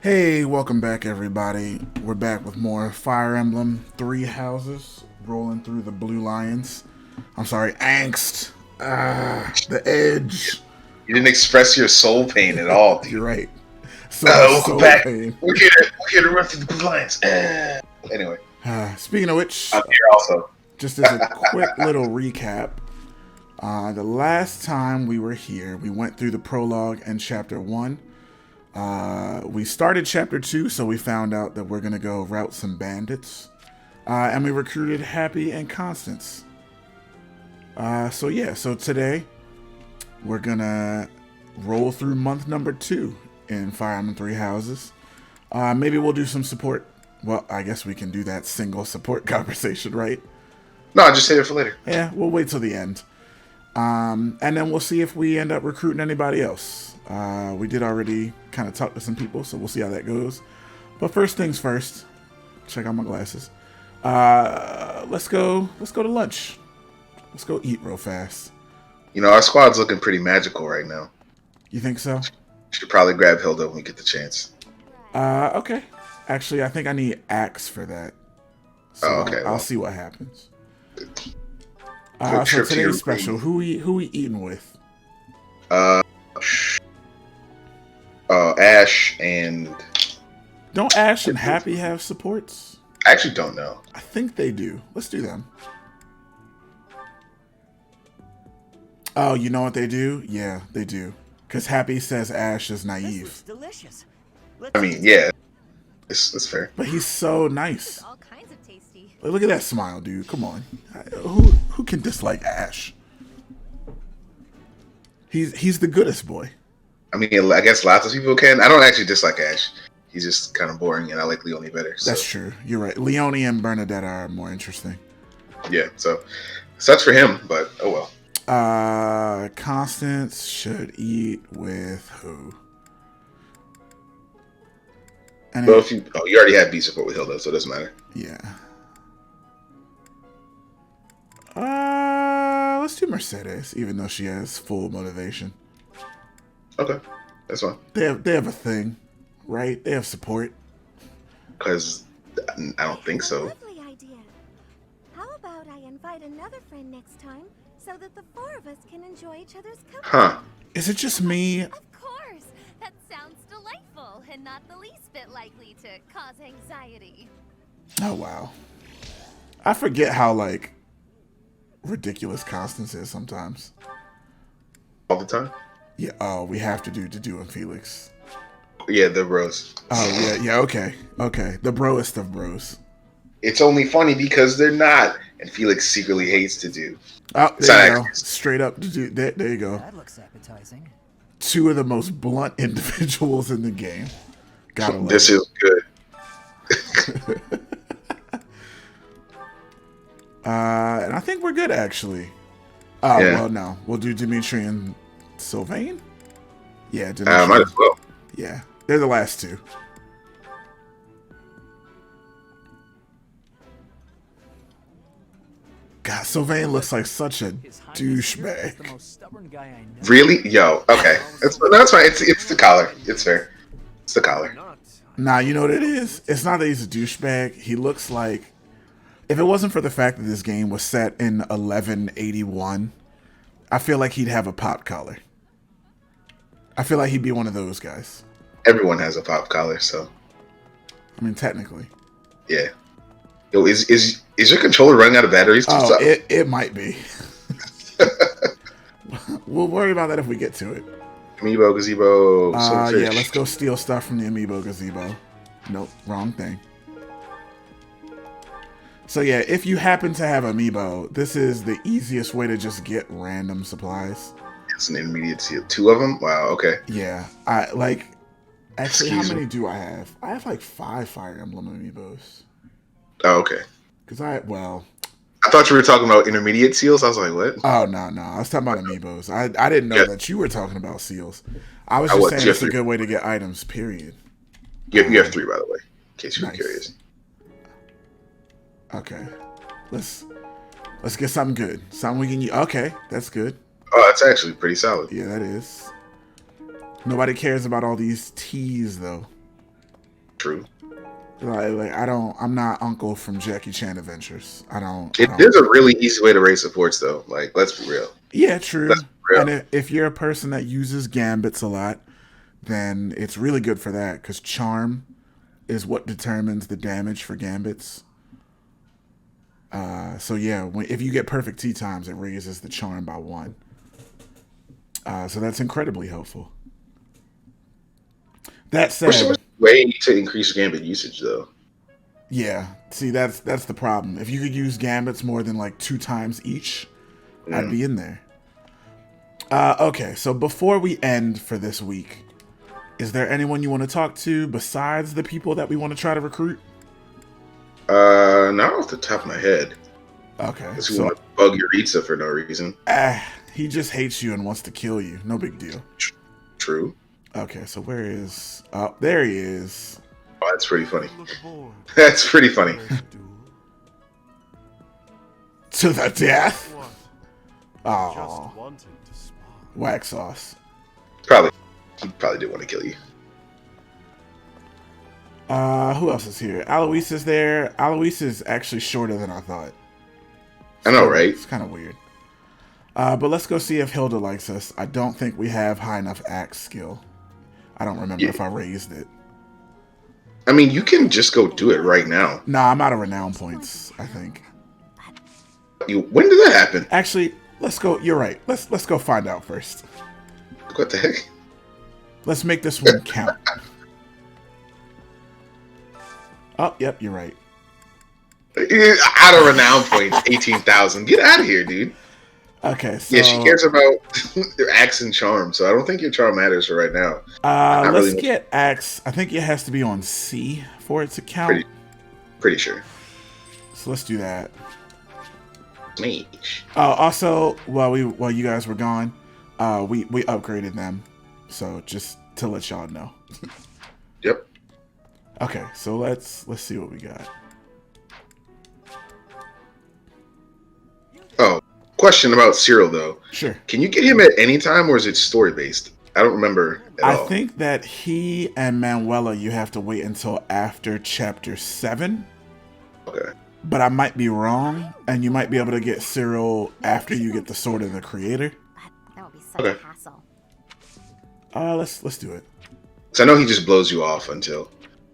Hey, welcome back everybody. We're back with more Fire Emblem 3 houses, rolling through the Blue Lions. I'm sorry, angst. The edge. You didn't express your soul pain at all, dude. You're right. So much Welcome soul back. pain. We're here to run through the blue lines. Anyway, Speaking of which, I'm here also. just as a quick little recap, the last time we were here, we went through the prologue and chapter 1. We started chapter 2, so we found out that we're going to go rout some bandits. And we recruited Happy and Constance. So today we're going to roll through month number 2 in Fire Emblem 3 houses. Maybe we'll do some support. Well, I guess we can do that single support conversation, right? No, I'll just save it for later. Yeah, we'll wait till the end. And then we'll see if we end up recruiting anybody else. We did already kind of talk to some people, so we'll see how that goes. But first things first, check out my glasses. Let's go to lunch. Let's go eat real fast. You know, our squad's looking pretty magical right now. You think so? Should probably grab Hilda when we get the chance. Okay. Actually, I think I need axe for that. So okay. I'll see what happens. Quick So trip to your today's special. Who we eating with? Ash and... Don't Ash and Happy have supports? I actually don't know. I think they do. Let's do them. Oh, you know what they do? Yeah, they do. Because Happy says Ash is naive. Delicious. I mean, yeah. That's fair. But he's so nice. All kinds of tasty. Look at that smile, dude. Come on. Who can dislike Ash? He's the goodest boy. I mean, I guess lots of people can. I don't actually dislike Ash. He's just kind of boring, and I like Leone better. So. That's true. You're right. Leone and Bernadette are more interesting. Yeah, so sucks for him, but oh well. Constance should eat with who? Well, if you already have B support with Hilda, so it doesn't matter. Yeah. Let's do Mercedes, even though she has full motivation. Okay, that's fine. They have a thing, right? They have support. Because I don't think so. Lovely idea. How about I invite another friend next time so that the four of us can enjoy each other's company? Huh. Is it just me? Of course. That sounds delightful and not the least bit likely to cause anxiety. Oh, wow. I forget how, ridiculous Constance is sometimes. All the time? Yeah, we have to do Dedue and Felix. Yeah, the bros. Oh, yeah, okay. The broest of bros. It's only funny because they're not, and Felix secretly hates to do. Oh, there you go. Straight up Dedue. There you go. That looks appetizing. Two of the most blunt individuals in the game. Gotta love This it. is good. And I think we're good, actually. Oh, Yeah. well, no. We'll do Dimitri and Sylvain? Yeah, Dimitri. Might as well. Yeah, they're the last two. God, Sylvain looks like such a douchebag. The most stubborn guy I know. Really? Yo, okay. That's fine. It's the collar. It's fair. It's the collar. Nah, you know what it is? It's not that he's a douchebag. He looks like... If it wasn't for the fact that this game was set in 1181, I feel like he'd have a pop collar. I feel like he'd be one of those guys. Everyone has a pop collar, so I mean, technically. yeah. Yo, is your controller running out of batteries? Oh, it might be. We'll worry about that if we get to it. Amiibo, gazebo, silverfish. Yeah, let's go steal stuff from the Amiibo gazebo. Nope, wrong thing. So yeah, if you happen to have Amiibo, this is the easiest way to just get random supplies. It's an intermediate seal. 2 of them? Wow, okay. Yeah, actually, Excuse how many me. do I have? I have 5 Fire Emblem Amiibos. Oh, okay. Because I thought you were talking about intermediate seals. I was like, what? Oh, no. I was talking about Amiibos. I didn't know Yeah. that you were talking about seals. I was just saying it's a good way to get items, period. You have 3, by the way, in case you were Nice. curious. Okay. Let's get something good. Something we can use. Okay, that's good. Oh, that's actually pretty solid. Yeah, that is. Nobody cares about all these T's, though. true. Like I'm not Uncle from Jackie Chan Adventures. I don't. There's a really easy way to raise supports though. Like, let's be real. Yeah, true. Let's be real. And if you're a person that uses gambits a lot, then it's really good for that because charm is what determines the damage for gambits. So yeah, if you get perfect tea times, it raises the charm by 1. So that's incredibly helpful. That said, Wish there was a way to increase gambit usage though. yeah. See, that's the problem. If you could use gambits more than like 2 times each, I'd be in there. Okay, so before we end for this week, is there anyone you want to talk to besides the people that we want to try to recruit? Not off the top of my head. Okay. Unless you want to bug Yuritsa for no reason. He just hates you and wants to kill you. No big deal. True. Okay, so where is... Oh, there he is. Oh, that's pretty funny. That's pretty funny. To the death? Oh. Wax sauce. He probably did want to kill you. Who else is here? Alois is there. Alois is actually shorter than I thought. I know, right? It's kind of weird. But let's go see if Hilda likes us. I don't think we have high enough axe skill. I don't remember if I raised it. I mean, you can just go do it right now. Nah, I'm out of renown points, I think. When did that happen? Actually, let's go. You're right. Let's go find out first. What the heck? Let's make this one count. Oh, yep, you're right. Out of renown points, 18,000. Get out of here, dude. Okay, so... Yeah, she cares about your axe and charm, so I don't think your charm matters for right now. Let's get axe. I think it has to be on C for it to count. Pretty sure. So let's do that. Mage. Also, while you guys were gone, we upgraded them. So just to let y'all know. Yep. Okay, so let's see what we got. Oh, question about Cyril though. Sure. Can you get him at any time, or is it story based? I don't remember at all. I think that he and Manuela, you have to wait until after chapter 7. Okay. But I might be wrong, and you might be able to get Cyril after you get the Sword of the Creator. That would be such a hassle. Let's do it. So I know he just blows you off until.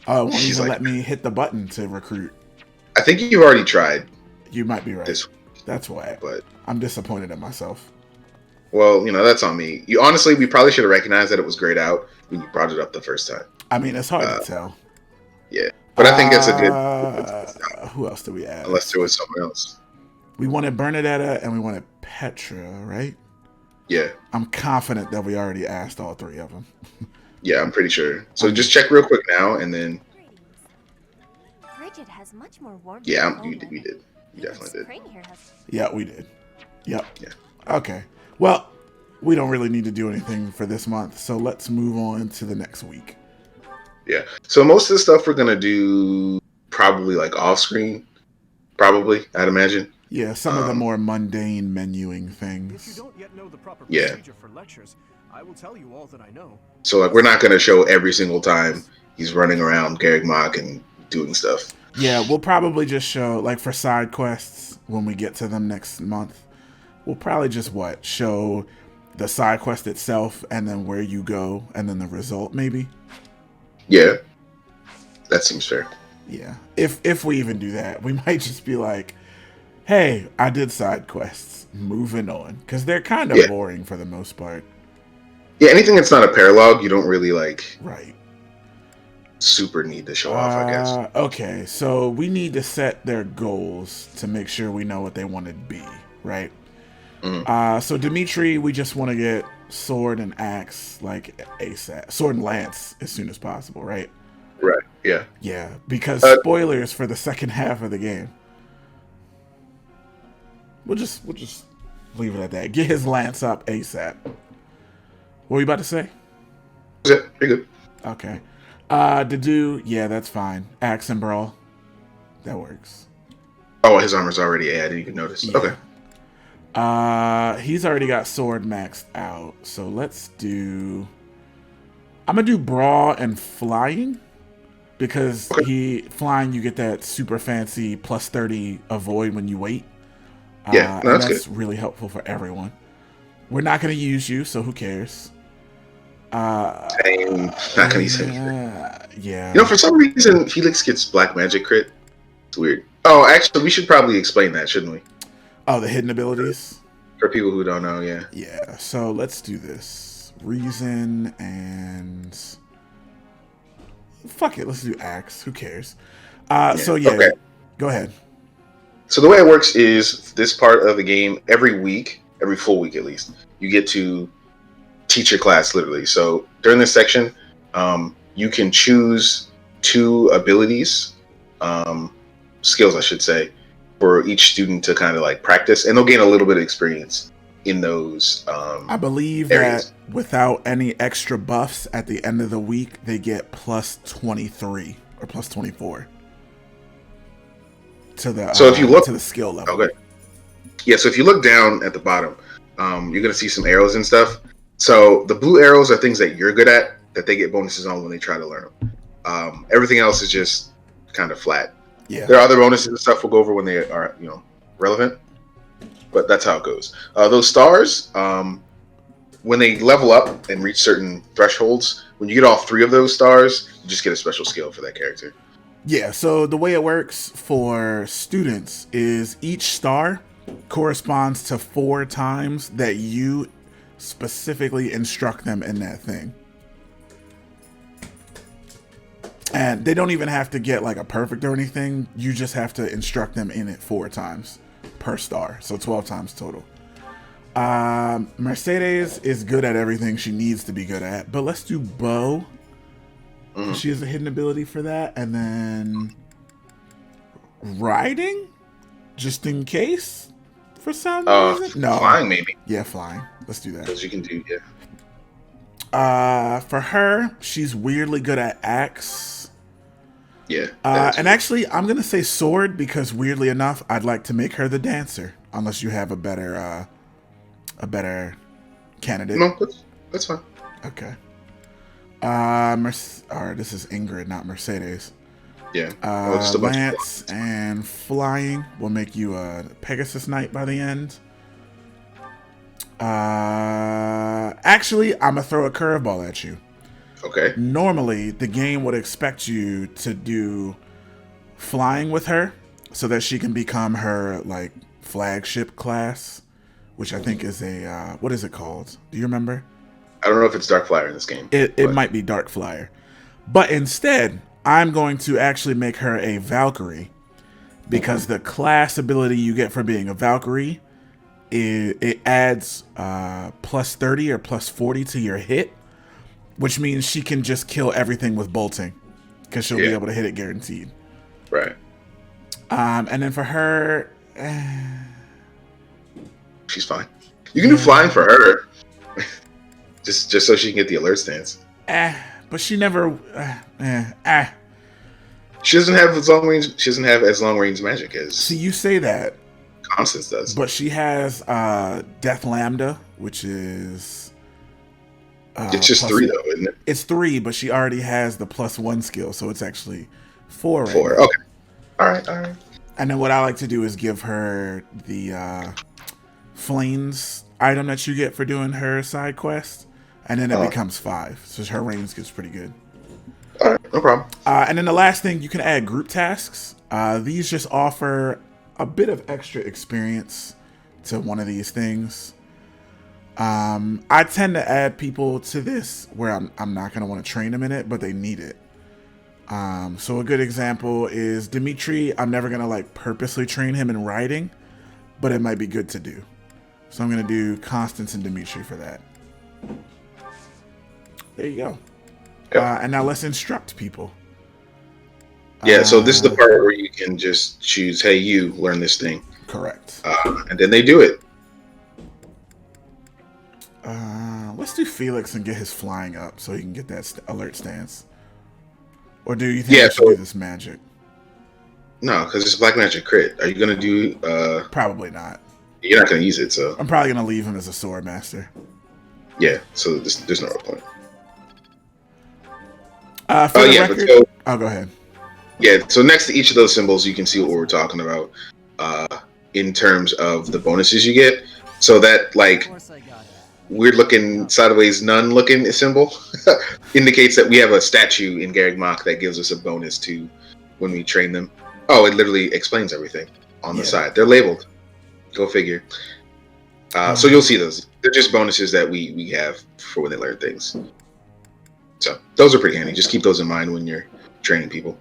Won't even let me hit the button to recruit. I think you've already tried. You might be right. This week, that's why. But I'm disappointed in myself. Well, that's on me. Honestly, we probably should have recognized that it was grayed out when you brought it up the first time. I mean, it's hard to tell. Yeah, but I think that's a good. Who else do we add? Unless there was someone else. We wanted Bernadetta and we wanted Petra, right? Yeah. I'm confident that we already asked all 3 of them. Yeah, I'm pretty sure. So just check real quick now, and then. Bridget has much more warmth. Yeah, we did. We definitely did. Yeah, we did. Yep. Yeah. Okay. Well, we don't really need to do anything for this month, so let's move on to the next week. Yeah. So most of the stuff we're gonna do probably like off screen. Probably, I'd imagine. Yeah, some of the more mundane menuing things. If you don't yet know the proper Yeah. procedure for lectures, I will tell you all that I know. So like we're not gonna show every single time he's running around Garreg Mach and doing stuff. Yeah, we'll probably just show, like for side quests, when we get to them next month, we'll probably just show the side quest itself and then where you go and then the result maybe. Yeah. That seems fair. Yeah. If we even do that, we might just be like, hey, I did side quests. Moving on. Because they're kind of boring for the most part. Yeah, anything that's not a paralogue, you don't really Right. super need to show off, I guess. Okay, so we need to set their goals to make sure we know what they want to be, right? Mm-hmm. So Dimitri, we just want to get sword and axe like ASAP. Sword and lance as soon as possible, right? Right, yeah. Yeah, because spoilers for the second half of the game. We'll just leave it at that. Get his lance up ASAP. What were you about to say? That's it. Pretty good. Okay. Yeah, that's fine. Axe and brawl. That works. Oh, his armor's already I didn't even notice. Yeah. Okay. He's already got sword maxed out. So let's do... I'm going to do brawl and flying. because flying, you get that super fancy plus 30 avoid when you wait. Yeah, no, and that's good. Really helpful for everyone. We're not going to use you, so who cares? Same. Not gonna use him. Yeah. You know, for some reason, Helix gets black magic crit. It's weird. Oh, actually, we should probably explain that, shouldn't we? Oh, the hidden abilities? For people who don't know, yeah. Yeah, so let's do this. Reason and... Fuck it, let's do Axe. Who cares? So, yeah, okay. Go ahead. So the way it works is this part of the game, every week, every full week at least, you get to teach your class, literally. So during this section, you can choose 2 abilities, skills, I should say, for each student to kind of like practice, and they'll gain a little bit of experience in those I believe areas. that without any extra buffs at the end of the week, they get plus 23 or plus 24 to the So if you look to the skill level. Okay. Yeah, so if you look down at the bottom, you're gonna see some arrows and stuff. So the blue arrows are things that you're good at that they get bonuses on when they try to learn them. Everything else is just kind of flat. Yeah. There are other bonuses and stuff we'll go over when they are, relevant. But that's how it goes. Those stars, when they level up and reach certain thresholds, when you get all 3 of those stars, you just get a special skill for that character. Yeah, so the way it works for students is each star corresponds to 4 times that you specifically instruct them in that thing. And they don't even have to get like a perfect or anything. You just have to instruct them in it 4 times per star. So 12 times total. Mercedes is good at everything she needs to be good at. But let's do Bo. She has a hidden ability for that. And then riding? Just in case? For some reason? No. Flying, maybe. Yeah, flying. Let's do that. Because you can do, For her, she's weirdly good at axe. Yeah. And actually, I'm gonna say sword because weirdly enough, I'd like to make her the dancer. Unless you have a better candidate. No, that's fine. Okay. This is Ingrid, not Mercedes. Yeah. Just a bunch Lance and flying will make you a Pegasus Knight by the end. Actually, I'm gonna throw a curveball at you. Okay. Normally, the game would expect you to do flying with her so that she can become her like flagship class, which I think is a what is it called? Do you remember? I don't know if it's Dark Flyer in this game. It might be Dark Flyer, but instead, I'm going to actually make her a Valkyrie because the class ability you get for being a Valkyrie it adds plus 30 or plus 40 to your hit. Which means she can just kill everything with bolting. Because she'll be able to hit it guaranteed. Right. And then for her... she's fine. You can do flying for her. just so she can get the alert stance. But she never... She doesn't have as long range. She doesn't have as long range magic as... See, you say that. Constance does. But she has Death Lambda, which is... it's just 3 though, isn't it? It's 3, but she already has the +1 skill, so it's actually 4 right 4, now. okay. Alright. And then what I like to do is give her the Flames item that you get for doing her side quest, and then it becomes 5. So her range gets pretty good. Alright, no problem. And then the last thing, you can add group tasks. These just offer a bit of extra experience to one of these things. I tend to add people to this where I'm not going to want to train them in it, but they need it. So a good example is Dimitri. I'm never going to like purposely train him in riding, but it might be good to do. So I'm going to do Constance and Dimitri for that. There you go. Yep. And now let's instruct people. Yeah, so this is the part where you can just choose, hey, you learn this thing. Correct. And then they do it. Let's do Felix and get his flying up so he can get that alert stance. Or do you think I should do this magic? No, because it's black magic crit. Are you gonna do? Probably not. You're not gonna use it, so I'm probably gonna leave him as a sword master. Yeah, so there's no real point. For Oh the yeah, but record, so oh, go ahead. yeah, so next to each of those symbols, you can see what we're talking about uh, in terms of the bonuses you get. So that Of like course I got it. weird looking sideways nun looking symbol indicates that we have a statue in Garreg Mach that gives us a bonus to when we train them. Oh, it literally explains everything on the Yeah. side. They're labeled. Go figure. So you'll see those. They're just bonuses that we have for when they learn things. So those are pretty handy. Just keep those in mind when you're training people.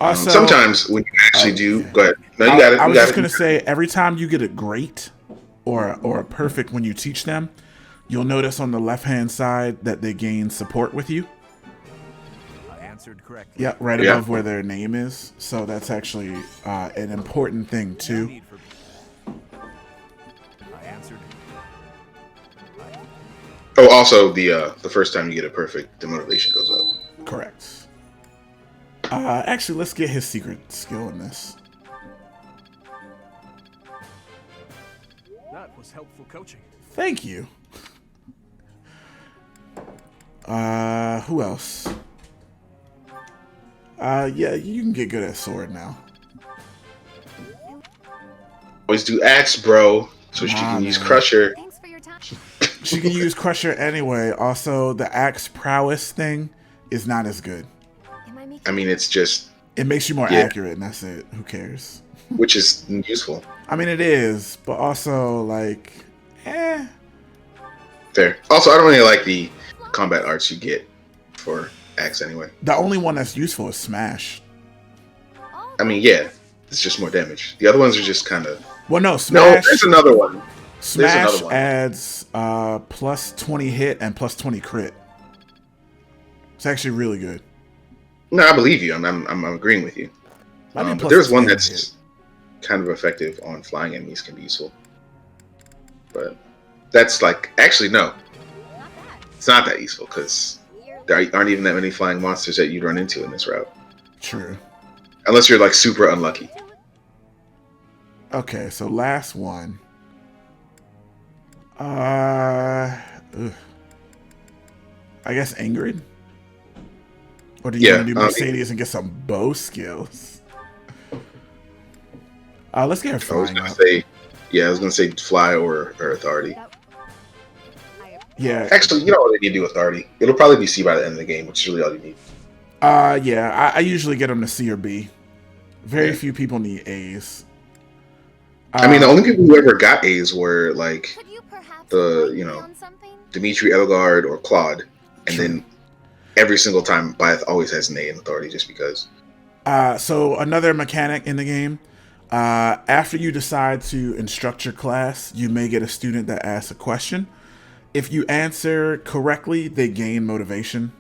Also, Sometimes when you actually do, yeah. go ahead. No, you got it. I You was got just it. gonna say, every time you get a great or a perfect when you teach them, you'll notice on the left hand side that they gain support with you. I answered correctly. Yeah, right Yeah. above where their name is. So that's actually an important thing No too. need for. I answered. Oh, also the first time you get a perfect, the motivation goes up. Correct. Actually, let's get his secret skill in this. That was helpful coaching. Thank you. Who else? Yeah, you can get good at sword now. Always do axe, bro, so she Nah, can use man. Crusher. Thanks for your time. She can use Crusher anyway. Also, the axe prowess thing is not as good. Am I making I mean, it's just, It makes you more Yeah. accurate, and that's it. Who cares? which is useful. I mean, it is, but also, like, Fair. Also, I don't really like the combat arts you get for axe anyway. the only one that's useful is Smash. I mean, yeah, it's just more damage. The other ones are just kind of. Well, no, No, Smash. there's another one. Smash another one. adds plus 20 hit and plus 20 crit. It's actually really good. No, I believe you. I'm agreeing with you. I mean, But plus there's one 10 that's hit. kind of effective on flying enemies, can be useful. But that's like, actually, no, not bad? it's not that useful because there aren't even that many flying monsters that you'd run into in this route. True. Unless you're like super unlucky. Okay, so last one. I guess Ingrid? Or do you Yeah, want to do Mercedes and get some bow skills? Let's get her I was flying gonna up. say, yeah, I was gonna say fly or authority. Yeah, Actually, you know what they need to do authority? It'll probably be C by the end of the game, which is really all you need. yeah, I usually get them to C or B. Very Yeah. few people need A's. I mean, the only people who ever got A's were like Could you perhaps The, enlighten you me know, on something? Dimitri, Elgard, or Claude, and True. then every single time Blythe always has an A in authority just because. So another mechanic in the game, after you decide to instruct your class, you may get a student that asks a question. If you answer correctly, they gain motivation.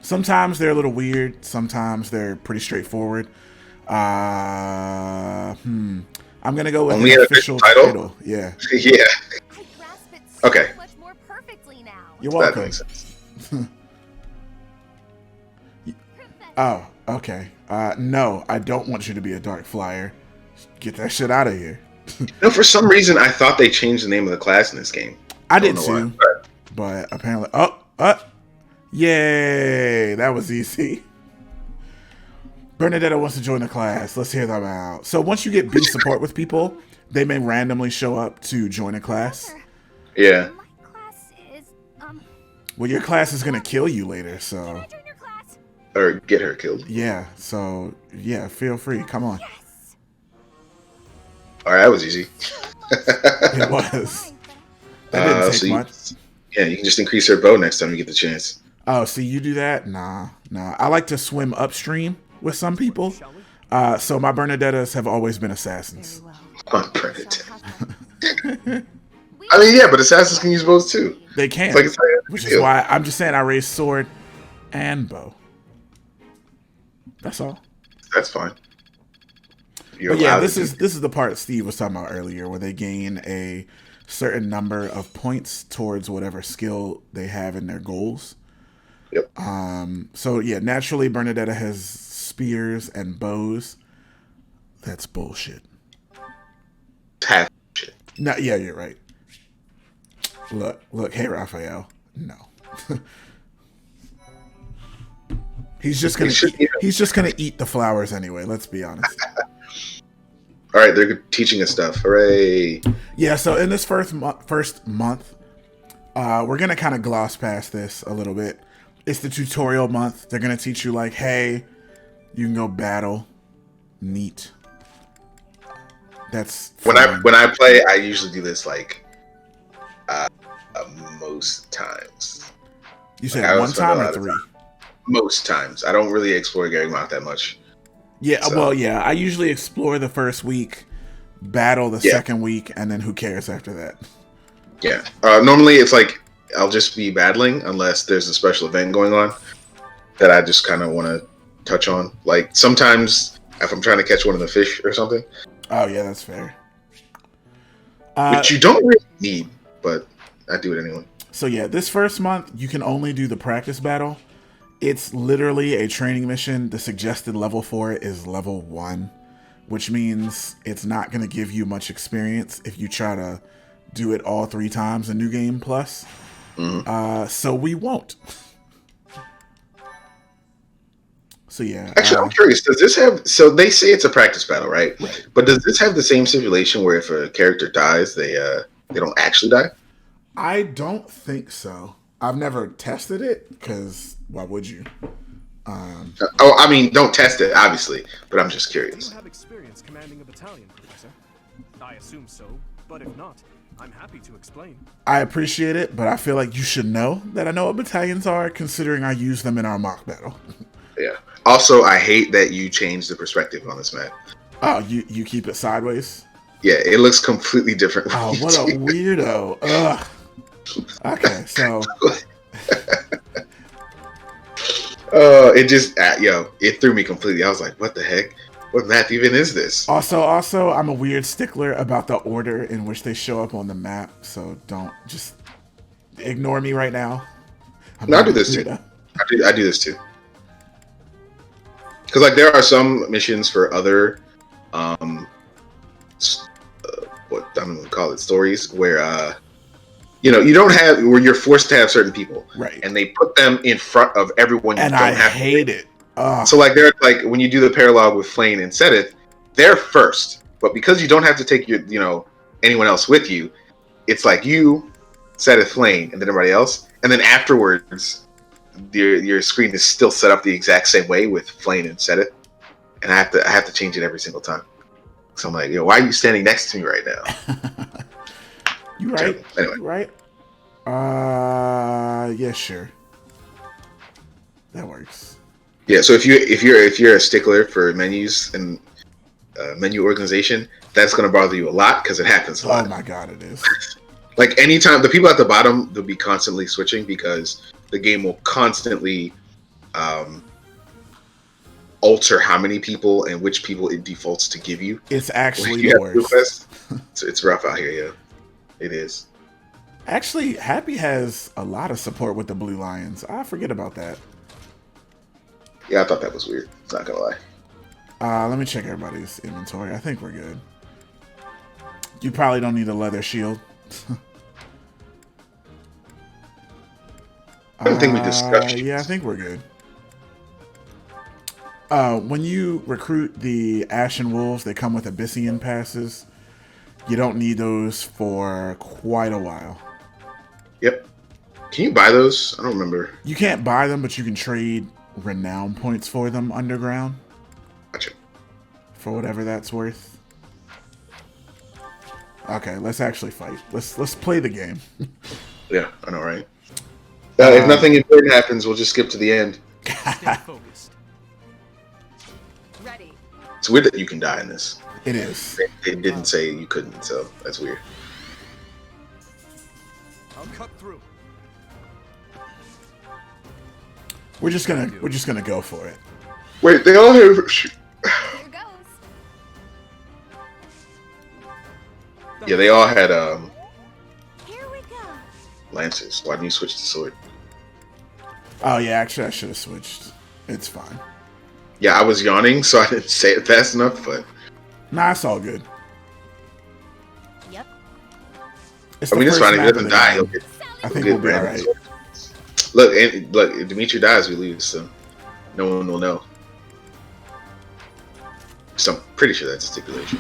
Sometimes they're a little weird. Sometimes they're pretty straightforward. I'm gonna go with Only an an official official title? Yeah, Yeah, I grasp it so Okay. much more perfectly now. you're that welcome. makes sense. Oh, okay. No, I don't want you to be a dark flyer. Get that shit out of here. No, for some reason I thought they changed the name of the class in this game. I don't did know why. too, but apparently, yay! That was easy. Bernadetta wants to join the class. Let's hear them out. So once you get B support with people, they may randomly show up to join a class. Yeah, My class is Well, your class is gonna kill you later, so Can I join your class? or get her killed. yeah. So yeah, feel free. Come on. Yes. All right, that was easy. It was. That didn't take so much. you can just increase her bow next time you get the chance. Oh, see, you do that? Nah. I like to swim upstream with some people. Shall we? So my Bernadettas have always been assassins. Very well. On Bernadette. We I mean, yeah, but assassins can use bows too. They can, It's like it's like a which big is deal. why I'm just saying I raise sword and bow. That's all. That's fine. You're But yeah, allowed this to is the part Steve was talking about earlier, where they gain a certain number of points towards whatever skill they have in their goals. Yep. So yeah, naturally Bernadetta has spears and bows. That's bullshit. Half shit. No, yeah, you're right. Look, hey, Raphael. No. He's just gonna eat the flowers anyway, let's be honest. All right, they're teaching us stuff. Hooray. Yeah, so in this first month, we're gonna kind of gloss past this a little bit. It's the tutorial month. They're gonna teach you like, hey, you can go battle. Neat. That's fun. When I play, I usually do this like most times. You said like, one time or 3? Most times. I don't really explore Garreg Mach that much. Yeah, so. Well, yeah. I usually explore the first week, battle the second week, and then who cares after that? Yeah. Normally, it's like I'll just be battling unless there's a special event going on that I just kind of want to touch on. Like sometimes if I'm trying to catch one of the fish or something. Oh yeah, that's fair. Which you don't really need, but I do it anyway. So yeah, this first month you can only do the practice battle. It's literally a training mission. The suggested level for it is level 1, which means it's not going to give you much experience if you try to do it all 3 times in New Game Plus. So we won't. So yeah. Actually, I'm curious. Does this have? So they say it's a practice battle, right? But does this have the same stipulation where if a character dies, they don't actually die? I don't think so. I've never tested it because why would you? I mean, don't test it, obviously. But I'm just Do curious. you have experience commanding a battalion, Professor? I assume so, but if not, I'm happy to explain. I appreciate it, but I feel like you should know that I know what battalions are, considering I use them in our mock battle. Yeah. Also, I hate that you changed the perspective on this map. Oh, you keep it sideways? Yeah, it looks completely different. Oh, what a weirdo. Ugh. Okay, so... It just, it threw me completely. I was like, what the heck? What map even is this? Also, I'm a weird stickler about the order in which they show up on the map, so don't just ignore me right now. No, I do this too. I do this too. Because like there are some missions for other, what I'm gonna call it, stories where you don't have where you're forced to have certain people, right? And they put them in front of everyone. And I hate it. So like they're like when you do the paralogue with Flane and Sedith, they're first, but because you don't have to take your anyone else with you, it's like you, Sedith, Flane, and then everybody else, and then afterwards. Your screen is still set up the exact same way with Flane and Sedith, and I have to change it every single time. So I'm like, why are you standing next to me right now? You right? So, anyway, you right? Yeah, sure. That works. Yeah. So if you're a stickler for menus and menu organization, that's going to bother you a lot because it happens a lot. Oh my god, it is. Like anytime the people at the bottom, they'll be constantly switching because the game will constantly alter how many people and which people it defaults to give you. It's actually the worst. It's rough out here, yeah. It is. Actually, Happy has a lot of support with the Blue Lions. I forget about that. Yeah, I thought that was weird. Not gonna lie. Let me check everybody's inventory. I think we're good. You probably don't need a leather shield. I don't think we discussed it. Yeah, I think we're good. When you recruit the Ashen Wolves, they come with Abyssian passes. You don't need those for quite a while. Yep. Can you buy those? I don't remember. You can't buy them, but you can trade renown points for them underground. Gotcha. For whatever that's worth. Okay, let's actually fight. Let's play the game. Yeah, I know, right? If nothing important happens, we'll just skip to the end. Stay focused. Ready. It's weird that you can die in this. It is. They didn't say you couldn't, so that's weird. I'll cut through. We're just gonna go for it. Wait, they all have. Here goes. Yeah, they all had Here we go. lancers. Why didn't you switch to sword? Oh yeah, actually I should have switched. It's fine. Yeah, I was yawning, so I didn't say it fast enough, but Nah, it's all good. Yep. It's I the mean, it's first fine. If he map of doesn't the die, game. he'll get. I think He'll we'll be get alright. Look, and look. If Dimitri dies, we lose. So no one will know. So I'm pretty sure that's a stipulation.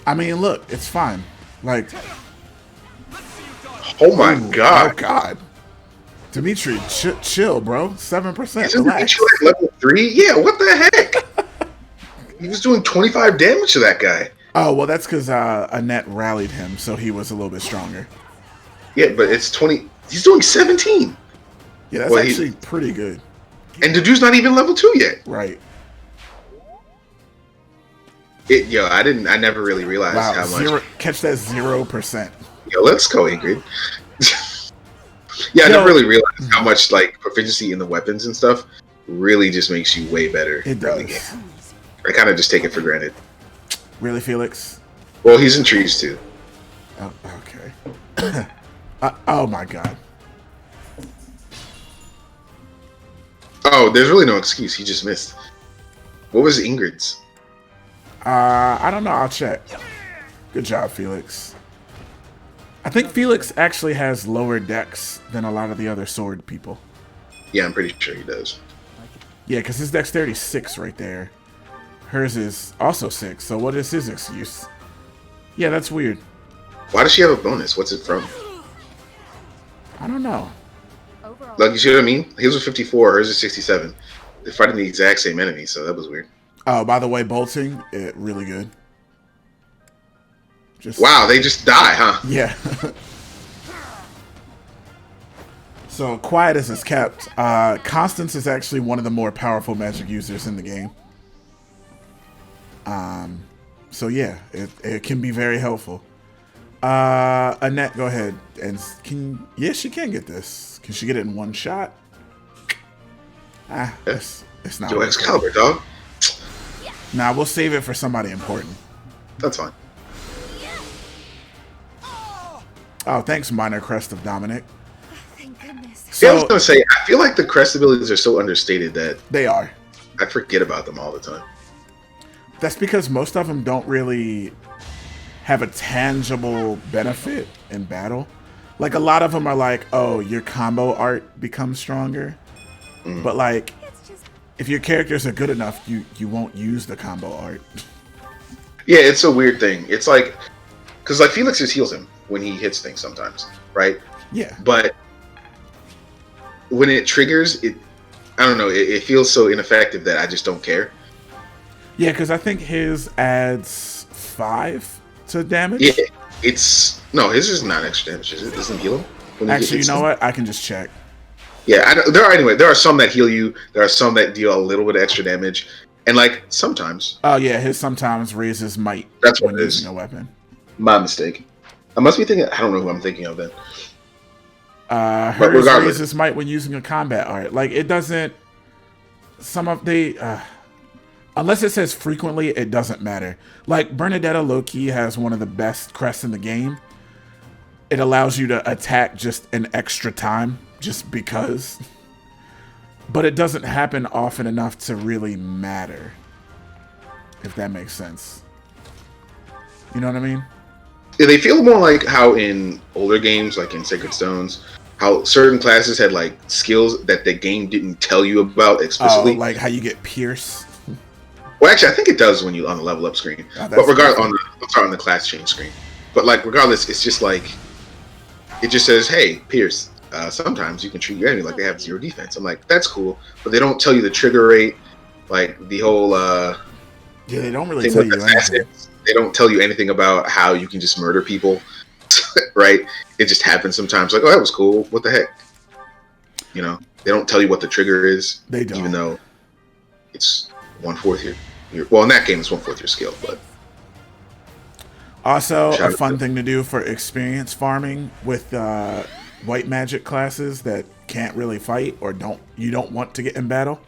I mean, look, it's fine. Like, Oh my ooh, god! oh god, Dimitri, chill, bro. 7%. Isn't Relax. Dimitri like level 3? Yeah. What the heck? He was doing 25 damage to that guy. Oh well, that's because Annette rallied him, so he was a little bit stronger. Yeah, but it's 20. He's doing 17. Yeah, that's Well, actually pretty good. And the dude's not even level 2 yet. Right. I never really realized Wow. how much. Catch that 0%. Yo, let's go, Ingrid. Yeah, I never really realized how much like proficiency in the weapons and stuff really just makes you way better. It early does. game. I kind of just take it for granted. Really, Felix? Well, he's in trees too. Oh, okay. Oh my god. Oh, there's really no excuse. He just missed. What was Ingrid's? I don't know. I'll check. Good job, Felix. I think Felix actually has lower dex than a lot of the other sword people. Yeah, I'm pretty sure he does. Yeah, because his dexterity is 6 right there. Hers is also 6. So what is his excuse? Yeah, that's weird. Why does she have a bonus? What's it from? I don't know. Overall, Like, you see what I mean? His was 54, hers is 67. They're fighting the exact same enemy, so that was weird. Oh, by the way, bolting, really good. Just Wow, they just die, huh? Yeah. So quiet as it's kept, Constance is actually one of the more powerful magic users in the game. So yeah, it can be very helpful. Annette, go ahead and she can get this. Can she get it in one shot? It's not. Yo, worth it. Excalibur, dog. Nah, we'll save it for somebody important. That's fine. Oh, thanks, Minor Crest of Dominic. thank goodness. Yeah, I was So gonna say, I feel like the crest abilities are so understated that they are. I forget about them all the time. That's because most of them don't really have a tangible benefit in battle. Like a lot of them are like, oh, your combo art becomes stronger. But like, It's just if your characters are good enough, you won't use the combo art. Yeah, it's a weird thing. It's like, because like Felix just heals him when he hits things sometimes, right? Yeah. But when it triggers, I don't know, it feels so ineffective that I just don't care. Yeah, because I think his adds 5 to damage. Yeah, his is not extra damage. It doesn't heal him. When he Actually, you hits know him. what? I can just check. Yeah, there are some that heal you. There are some that deal a little bit of extra damage, and like sometimes. Oh yeah, his sometimes raises might That's what when it is. using a weapon. My mistake. I must be thinking. I don't know who I'm thinking of then. Hers regardless. raises might when using a combat art. Like it doesn't. Some of unless it says frequently, it doesn't matter. Like Bernadetta Loki has one of the best crests in the game. It allows you to attack just an extra time, just because. But it doesn't happen often enough to really matter. If that makes sense. You know what I mean? Yeah, they feel more like how in older games, like in Sacred Stones, how certain classes had like skills that the game didn't tell you about explicitly. Oh, like how you get Pierce. Well, actually, I think it does when you on the level up screen. Oh, But regardless, on the class change screen. But like, regardless, it's just like it just says, "Hey, Pierce. Sometimes you can treat your enemy like they have 0 defense." I'm like, that's cool, but they don't tell you the trigger rate, like the whole Yeah, they don't really thing tell with you anything. assassins. They don't tell you anything about how you can just murder people, right? It just happens sometimes. Like, oh, that was cool. What the heck? You know, they don't tell you what the trigger is. They don't. Even though it's 1/4 your well, in that game, it's 1/4 your skill, but. Also, Shout a out fun to- thing to do for experience farming with white magic classes that can't really fight or you don't want to get in battle.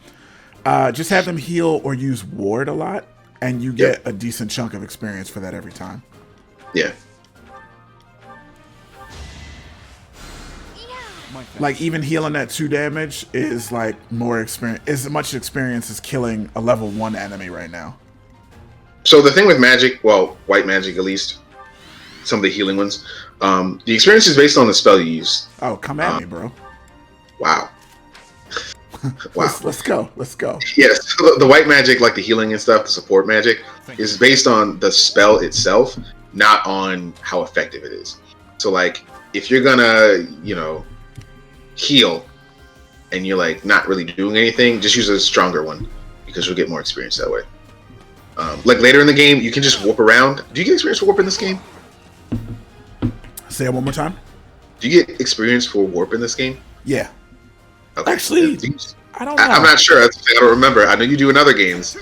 Just have them heal or use ward a lot, and you get a decent chunk of experience for that every time. Yeah. Like even healing at 2 damage is like more experience, as much experience as killing a level 1 enemy right now. So the thing with magic, well, white magic at least, some of the healing ones. The experience is based on the spell you use. Oh, come at me, bro. Wow. Wow. Let's go. Let's go. Yes, the white magic, like the healing and stuff, the support magic, is based on the spell itself, not on how effective it is. So, like, if you're gonna, heal, and you're like not really doing anything, just use a stronger one because you'll get more experience that way. Like later in the game, you can just warp around. Do you get experience for warp in this game? Say it one more time. Do you get experience for warp in this game? Yeah. Okay. Actually, I don't know. I'm not sure. I don't remember. I know you do in other games,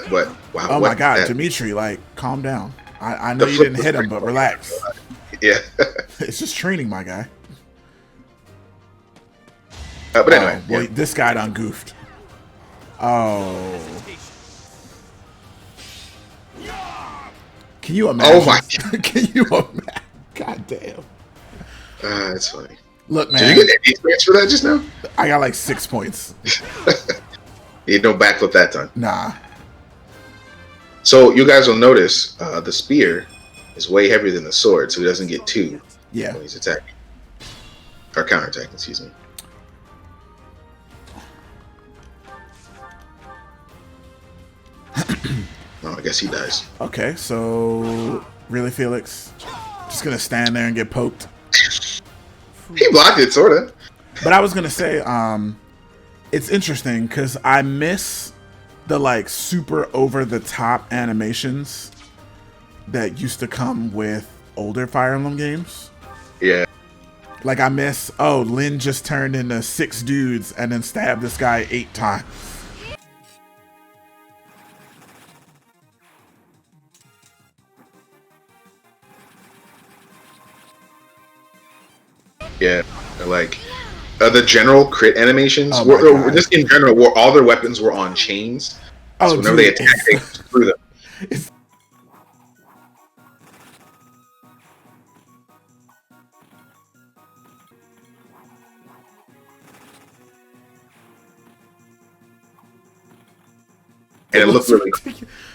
but wow. Oh my God, Dimitri, like, calm down. I know you didn't hit him, but relax. Yeah. It's just training, my guy. But anyway, boy, this guy done goofed. Oh. Can you imagine? Oh my! Can you imagine? God damn. That's funny. Look, man. Did you get any experience for that just now? I got like 6 points. You don't backflip that time. Nah. So you guys will notice the spear is way heavier than the sword, so he doesn't get 2 when he's attacking. Or counterattacking, excuse me. Oh, I guess he dies. Okay, so really, Felix? Just gonna stand there and get poked? He blocked it, sorta. But I was gonna say, it's interesting because I miss the like super over the top animations that used to come with older Fire Emblem games. Yeah. Like I miss, Lynn just turned into 6 dudes and then stabbed this guy 8 times. Yeah, like the general crit animations just in general, where all their weapons were on chains. So whenever they attack, they threw them. And it looked really cool.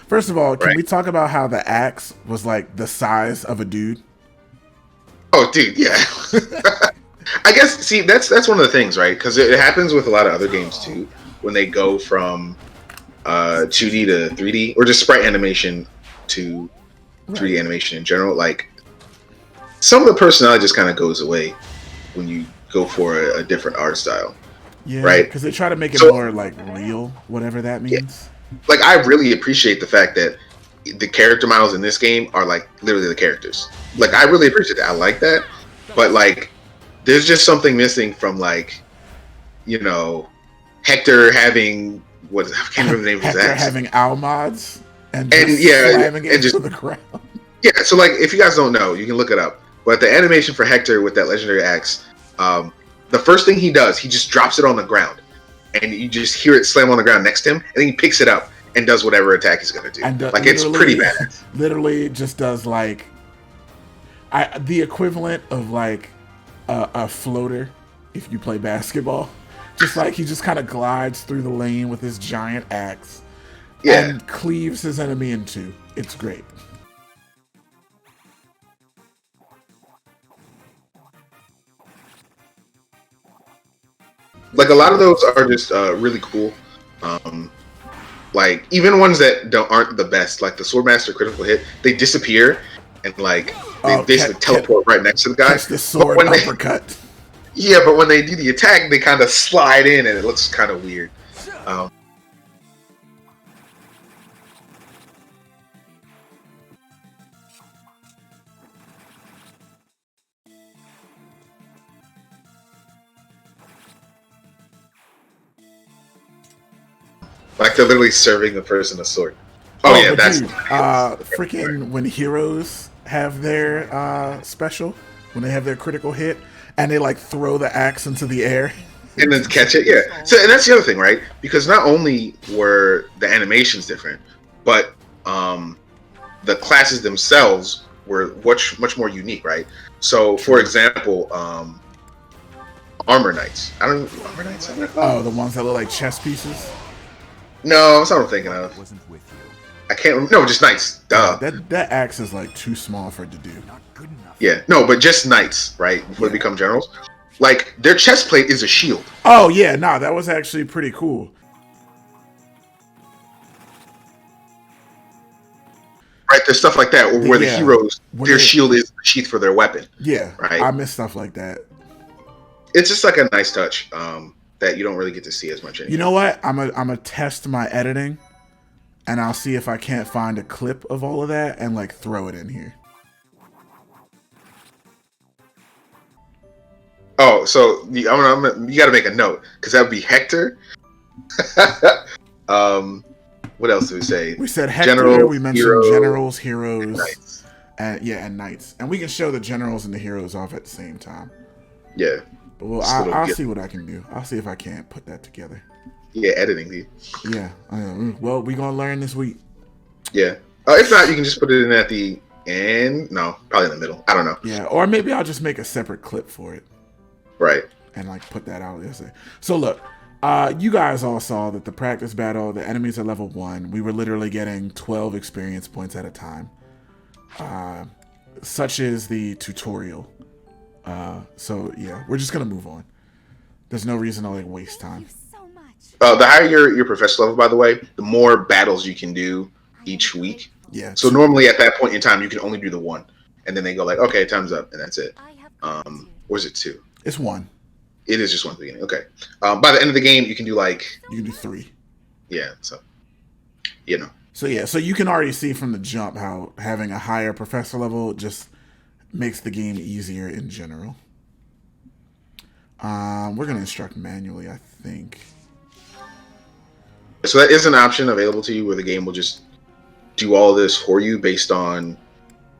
First of all, can we talk about how the axe was like the size of a dude? Oh, dude, yeah. I guess, see, that's one of the things, right? Because it happens with a lot of other games, too, when they go from 2D to 3D, or just sprite animation to 3D animation in general. Like, some of the personality just kind of goes away when you go for a different art style. Yeah, right? Because they try to make it more, like, real, whatever that means. Yeah. Like, I really appreciate the fact that the character models in this game are, like, literally the characters. Like, I really appreciate that. I like that. But, like, there's just something missing from, like, Hector having, I can't remember the name of his axe. Hector having Almods and slamming it to the ground. Yeah, so, like, if you guys don't know, you can look it up. But the animation for Hector with that legendary axe, the first thing he does, he just drops it on the ground. And you just hear it slam on the ground next to him, and then he picks it up and does whatever attack he's going to do. And, like, it's pretty bad. Literally just does, like, the equivalent of like a floater if you play basketball. Just like he just kind of glides through the lane with his giant axe and cleaves his enemy in 2. It's great. Like a lot of those are just really cool. Like even ones that aren't the best, like the Swordmaster critical hit, they disappear and like they basically teleport right next to the guy. Catch the sword uppercut. Yeah, but when they do the attack, they kind of slide in and it looks kind of weird. Like they're literally serving the person a sword. Oh yeah, that's freaking when heroes have their special, when they have their critical hit, and they like throw the axe into the air and then catch it. Yeah. So and that's the other thing, right? Because not only were the animations different, but the classes themselves were much more unique, right? So for example, armor knights. I don't know armor knights. Oh, the ones that look like chess pieces. No, that's not what I'm thinking of. I can't remember. No, just knights. Duh. That axe is like too small for it to do. Not good enough. Yeah, no, but just knights, right? Before they become generals. Like, their chest plate is a shield. Oh yeah, no, that was actually pretty cool. Right, there's stuff like that where the Yeah. heroes, When their they- shield is the sheath for their weapon. Yeah, Right. I miss stuff like that. It's just like a nice touch that you don't really get to see as much anymore. You know what? I'm a test my editing, and I'll see if I can't find a clip of all of that and like throw it in here. Oh, so you got to make a note because that would be Hector. What else do we say? We said Hector. General, we mentioned hero, generals, heroes, and knights. and knights, and we can show the generals and the heroes off at the same time. Yeah. But well, Just a little I'll get- see what I can do. I'll see if I can't put that together. Yeah, editing, dude. Yeah. Well, we gonna learn this week. Yeah. If not, you can just put it in at the end. No, probably in the middle. I don't know. Yeah, or maybe I'll just make a separate clip for it Right. and like put that out there. So look, you guys all saw that the practice battle, the enemies are level 1. We were literally getting 12 experience points at a time. Such is the tutorial. So yeah, we're just gonna move on. There's no reason to like waste time. Thank you so much. The higher your professor level, by the way, the more battles you can do each week. Yeah. So normally at that point in time, you can only do the one, and then they go like, okay, time's up, and that's it. I have Or is it 2? It's 1. It is just one at the beginning. Okay. By the end of the game, you can do like, You can do 3. yeah. So, you know. So yeah, so you can already see from the jump how having a higher professor level just makes the game easier in general. We're gonna instruct manually, I think. So that is an option available to you where the game will just do all of this for you based on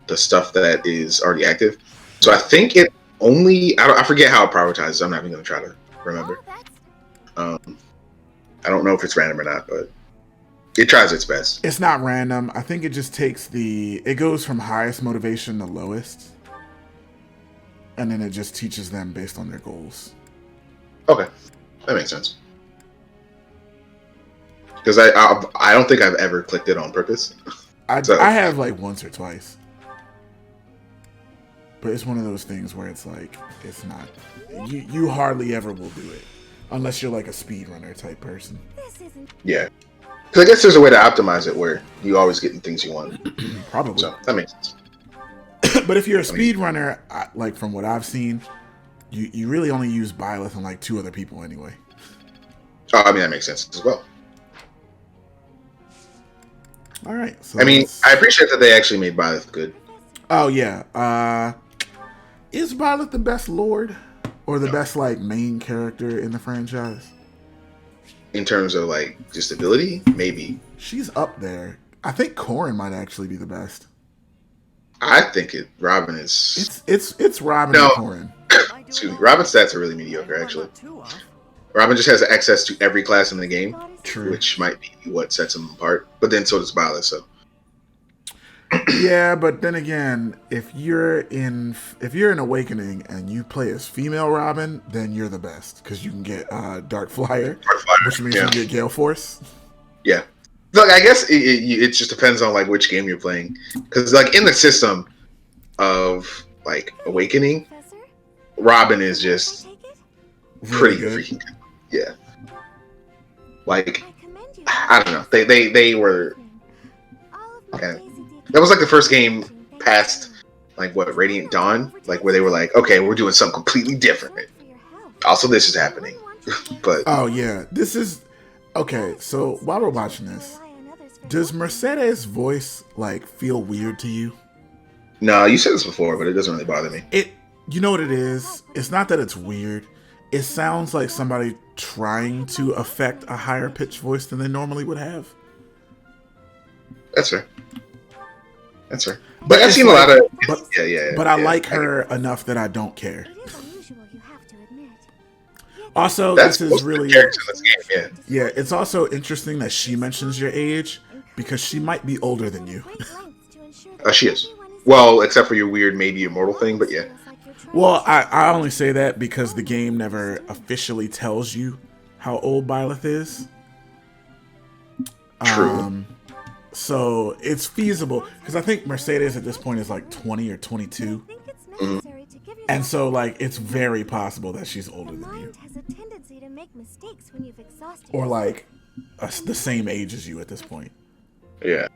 the stuff that is already active. So I think it only, I forget how it prioritizes. I'm not even going to try to remember. Oh, that's I don't know if it's random or not, but it tries its best. It's not random. I think it just takes it goes from highest motivation to lowest. And then it just teaches them based on their goals. Okay. That makes sense. Because I don't think I've ever clicked it on purpose. I So- have like once or twice. But it's one of those things where it's like, it's not, you hardly ever will do it. Unless you're like a speedrunner type person. this isn't. Yeah. Because I guess there's a way to optimize it where you always get the things you want. Probably. So that makes sense. But if you're a speedrunner, like from what I've seen, you really only use Byleth and like 2 other people anyway. Oh, I mean, that makes sense as well. All right. So I mean, let's- I appreciate that they actually made Byleth good. Oh yeah. Is Byleth the best lord or the best like main character in the franchise? In terms of like just ability, maybe. She's up there. I think Corrin might actually be the best. I think Robin is. It's Robin No. and Corrin. Excuse me. Robin's stats are really mediocre, actually. Robin just has access to every class in the game, True. which might be what sets him apart. But then so does Byleth. So Yeah, but then again, if you're in Awakening and you play as female Robin, then you're the best because you can get Dark Flyer, which means yeah. you can get Gale Force. Yeah. Look, I guess it just depends on like which game you're playing, because like in the system of like Awakening, Professor, Robin is just take it. pretty Really freaking good. Yeah. Like I commend you. I don't know. They were. All of my Okay. lazy deep- That was like the first game past like what Radiant Dawn, like where they were like, okay, we're doing something completely different. For your health. Also, this is happening, but Oh yeah, this is okay. So while we're watching this, Rely on others for does help. Mercedes' voice like feel weird to you? no, you said this before, but it doesn't really bother me. You know what it is? It's not that it's weird. It sounds like somebody trying to affect a higher pitched voice than they normally would have. That's fair. That's fair. But But I've it's seen a like- lot of but- yeah. But I yeah. like her enough that I don't care. It is unusual, you have to admit. Also, That's this most is of the really characters in this game. Yeah. yeah. It's also interesting that she mentions your age because she might be older than you. Great lengths to ensure that She is. everyone is Well, except for your weird, maybe immortal thing, but yeah. feels like you're trying Well, to I only say that because the game never officially tells you how old Byleth is. True. So it's feasible because I think Mercedes at this point is like 20 or 22, I think it's necessary to give and yourself so like it's very possible that she's the older than you, mind has a tendency to make mistakes when you've exhausted or yourself. like the same age as you at this point. Yeah.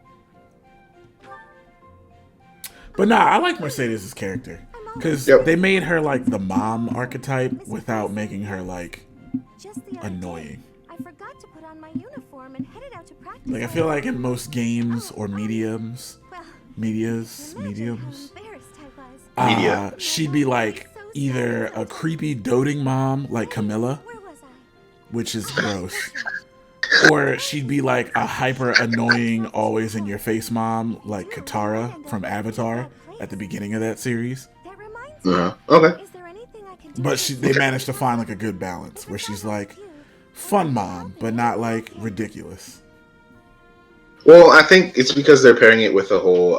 But nah, I like Mercedes' character because Yep. they made her like the mom archetype without making her like Just the other annoying. day, I forgot to put on my uniform and headed out to practice. Like I feel like in most games or mediums, Well, mediums, imagine how embarrassed I was. Media. she'd be like either a creepy doting mom like Camilla, Where was I? which is gross, or she'd be like a hyper annoying, always in your face mom like Katara from Avatar at the beginning of that series. That reminds me. Okay. Is there anything I can do? But they managed to find like a good balance where she's like fun mom, but not like ridiculous. Well, I think it's because they're pairing it with the whole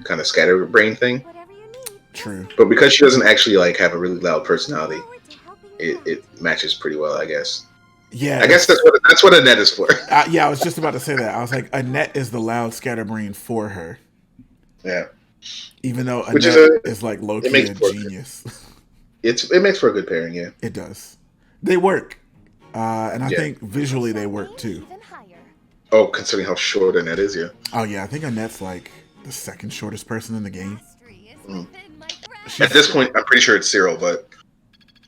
kind of scatterbrain thing. Whatever you need. True. But because she doesn't actually like have a really loud personality, Forward to helping you out. it matches pretty well, I guess. Yeah, I guess that's what a net is for. yeah, I was just about to say that. I was like, Annette is the loud scatterbrain for her, Yeah. even though Which Annette is is like low it key makes a for- genius. It makes for a good pairing, yeah. It does. They work, and I Yeah. think visually they work too. Even higher. Oh, considering how short a net is, yeah. Oh yeah, I think Annette's like the second shortest person in the game. Mastery is within my grasp. She's- At this point, I'm pretty sure it's Cyril, but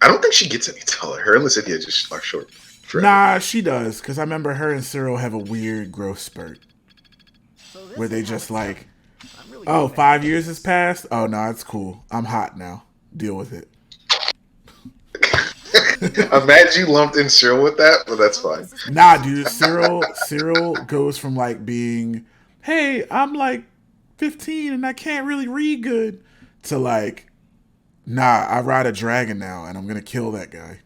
I don't think she gets any taller. Her and Lucidia just are short. forever. Nah, she does, because I remember her and Cyril have a weird growth spurt So this where they is how just it's like, done. I'm really oh, good at 5 this. years has passed. Oh no, it's cool. I'm hot now. Deal with it. I'm mad you lumped in Cyril with that, but that's fine. Nah, dude, Cyril goes from like being, hey, I'm like 15 and I can't really read good, to like, nah, I ride a dragon now and I'm gonna kill that guy.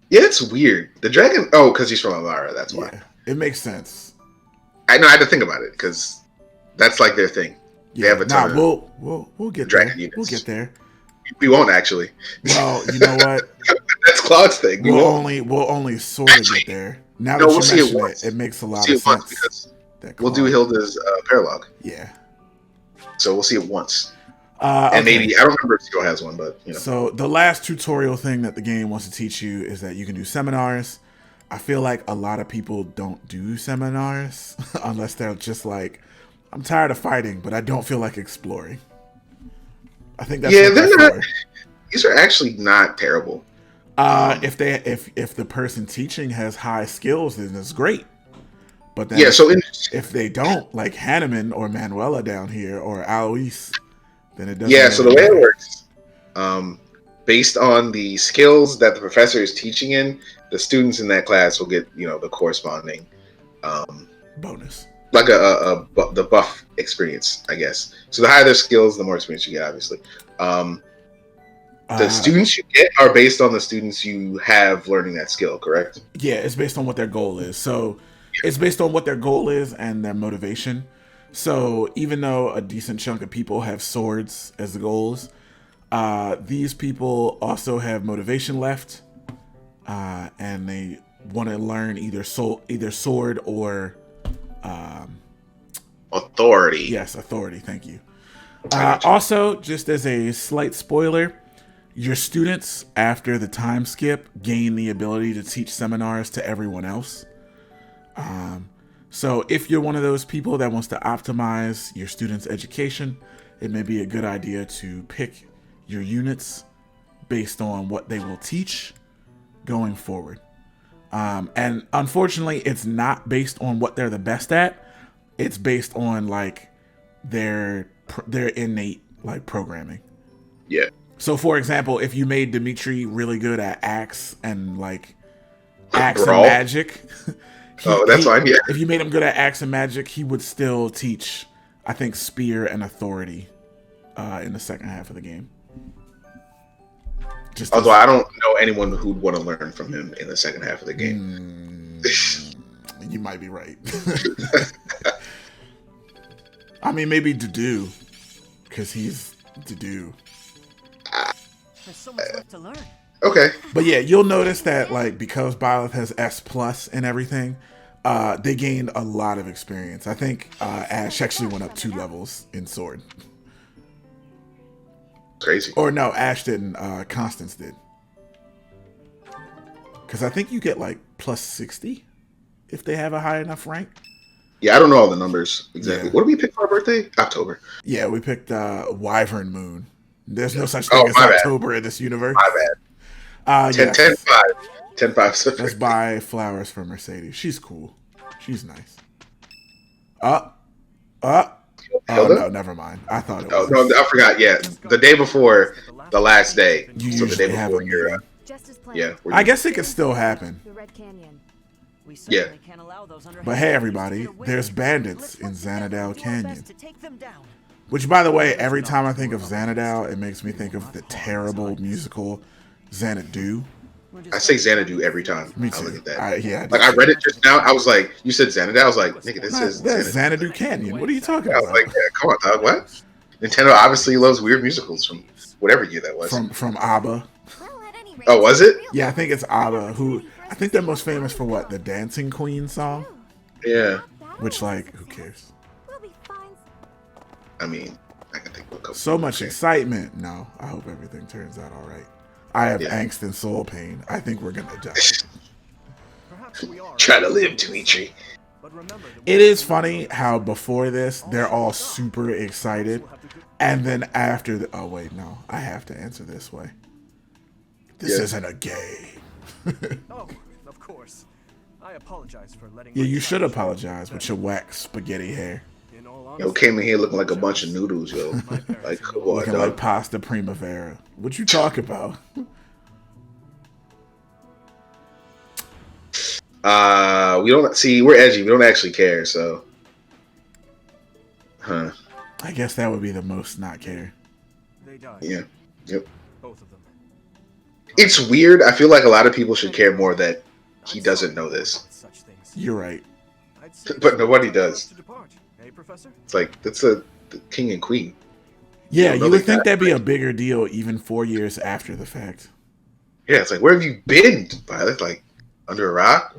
Yeah, it's weird. The dragon. Oh, because he's from Amara. That's why. Yeah, it makes sense. I know. I had to think about it because that's like their thing. They Yeah, have a ton of we'll get dragon there. units. We'll get there. We won't actually. Well, you know what? That's Claude's thing. We won't. We'll only sort of Actually, get there. Now no, that we'll you see it mention once. it, it makes a We'll lot see of it once sense. because that we'll do Claude- Hilda's paralogue. Yeah. So we'll see it once. Okay. And maybe I don't remember if Cyril has one, but you know. So the last tutorial thing that the game wants to teach you is that you can do seminars. I feel like a lot of people don't do seminars unless they're just like, I'm tired of fighting, but I don't feel like exploring. I think that's Yeah, what they're that's not. for. These are actually not terrible. If the person teaching has high skills, then it's great. But then Yeah. So in if they don't, like Hanneman or Manuela down here or Alois, then it doesn't. yeah. So the really way it matter. works, based on the skills that the professor is teaching in, the students in that class will get the corresponding Bonus. like the buff experience, I guess. So the higher their skills, the more experience you get, obviously. The students you get are based on the students you have learning that skill, correct? Yeah, it's based on what their goal is. So it's based on what their goal is and their motivation. So even though a decent chunk of people have swords as the goals, these people also have motivation left, and they want to learn either sword or Authority. yes, authority. Thank you. I got you. Also, just as a slight spoiler, your students after the time skip gain the ability to teach seminars to everyone else. So if you're one of those people that wants to optimize your students' education, it may be a good idea to pick your units based on what they will teach going forward. And unfortunately, it's not based on what they're the best at. It's based on like their innate like programming. Yeah. So, for example, if you made Dimitri really good at axe and like axe and Brawl? magic, That's fine. Yeah. If you made him good at axe and magic, he would still teach, I think, spear and authority in the second half of the game. Just Although I don't know anyone who'd want to learn from him in the second half of the game. You might be right. I mean, maybe Dudu, because he's Dudu. There's so much left to learn. Okay. But yeah, you'll notice that like because Byleth has S plus and everything, They gained a lot of experience. I think Ash actually went up 2 levels in Sword. Crazy. Or no, Ash didn't. Constance did. Because I think you get like plus 60 if they have a high enough rank. Yeah, I don't know all the numbers exactly. Yeah. What did we pick for our birthday? October. Yeah, we picked Wyvern Moon. There's no such Oh, thing as my bad. October in this universe. My bad. 10, Yes. 10, 5. 10, 5. Let's buy flowers for Mercedes. She's cool. She's nice. Oh, Hilda? no, never mind. I thought it Oh, was. no, I forgot. Yeah, the day before the last day. You So the day usually have a before your, meeting. Just as planned. yeah. where I you- guess it could still happen. The Red Canyon. We Yeah. certainly can't allow those underhand But hey, actors everybody, to get away. there's bandits Let's in work together Xanadu and do our Canyon. best to take them down. Which, by the way, every time I think of Xanadu, it makes me think of the terrible musical Xanadu. We're just I say Xanadu every time. Me I too. look at that. Yeah. Like, I read it just now. I was like, you said Xanadu? I was like, nigga, this is That's Xanadu. Xanadu Canyon. What are you talking I was about? like, yeah, come on, dog. What? Nintendo obviously loves weird musicals from whatever year that was. From ABBA. Well, at any rate, Oh, was it? Yeah, I think it's ABBA. Who I think they're most famous for what? The Dancing Queen song. Yeah. Which, like, who cares? We'll be fine. I mean, I can think of a couple. So much Okay. excitement. No, I hope everything turns out all right. I have Yeah. angst and soul pain. I think we're gonna die. Perhaps we are. Try to live, Dimitri. But remember that It is funny how before this they're all super excited, and then after the oh wait no, I have to answer this way. This Yeah. isn't a game. Oh, of course. I apologize for letting. Yeah, my you should child apologize with your whack spaghetti hair, In all Yo, honesty, came in here looking like a bunch of noodles, yo. my parents Like, are come no on, looking dog. like pasta primavera. What you talk about? We don't see. We're edgy. We don't actually care. So, huh? I guess that would be the most not care. They died. Yeah. Yep. Both of them. It's weird. I feel like a lot of people should care more that he I'm doesn't sorry know this. about such things. You're right. I'd say But it's nobody time for us does. to depart. Hey, Professor? It's like that's the king and queen. Yeah, don't you know would they think got that'd be a bigger deal even 4 years after the fact. Yeah, it's like where have you been, Violet? Like under a rock?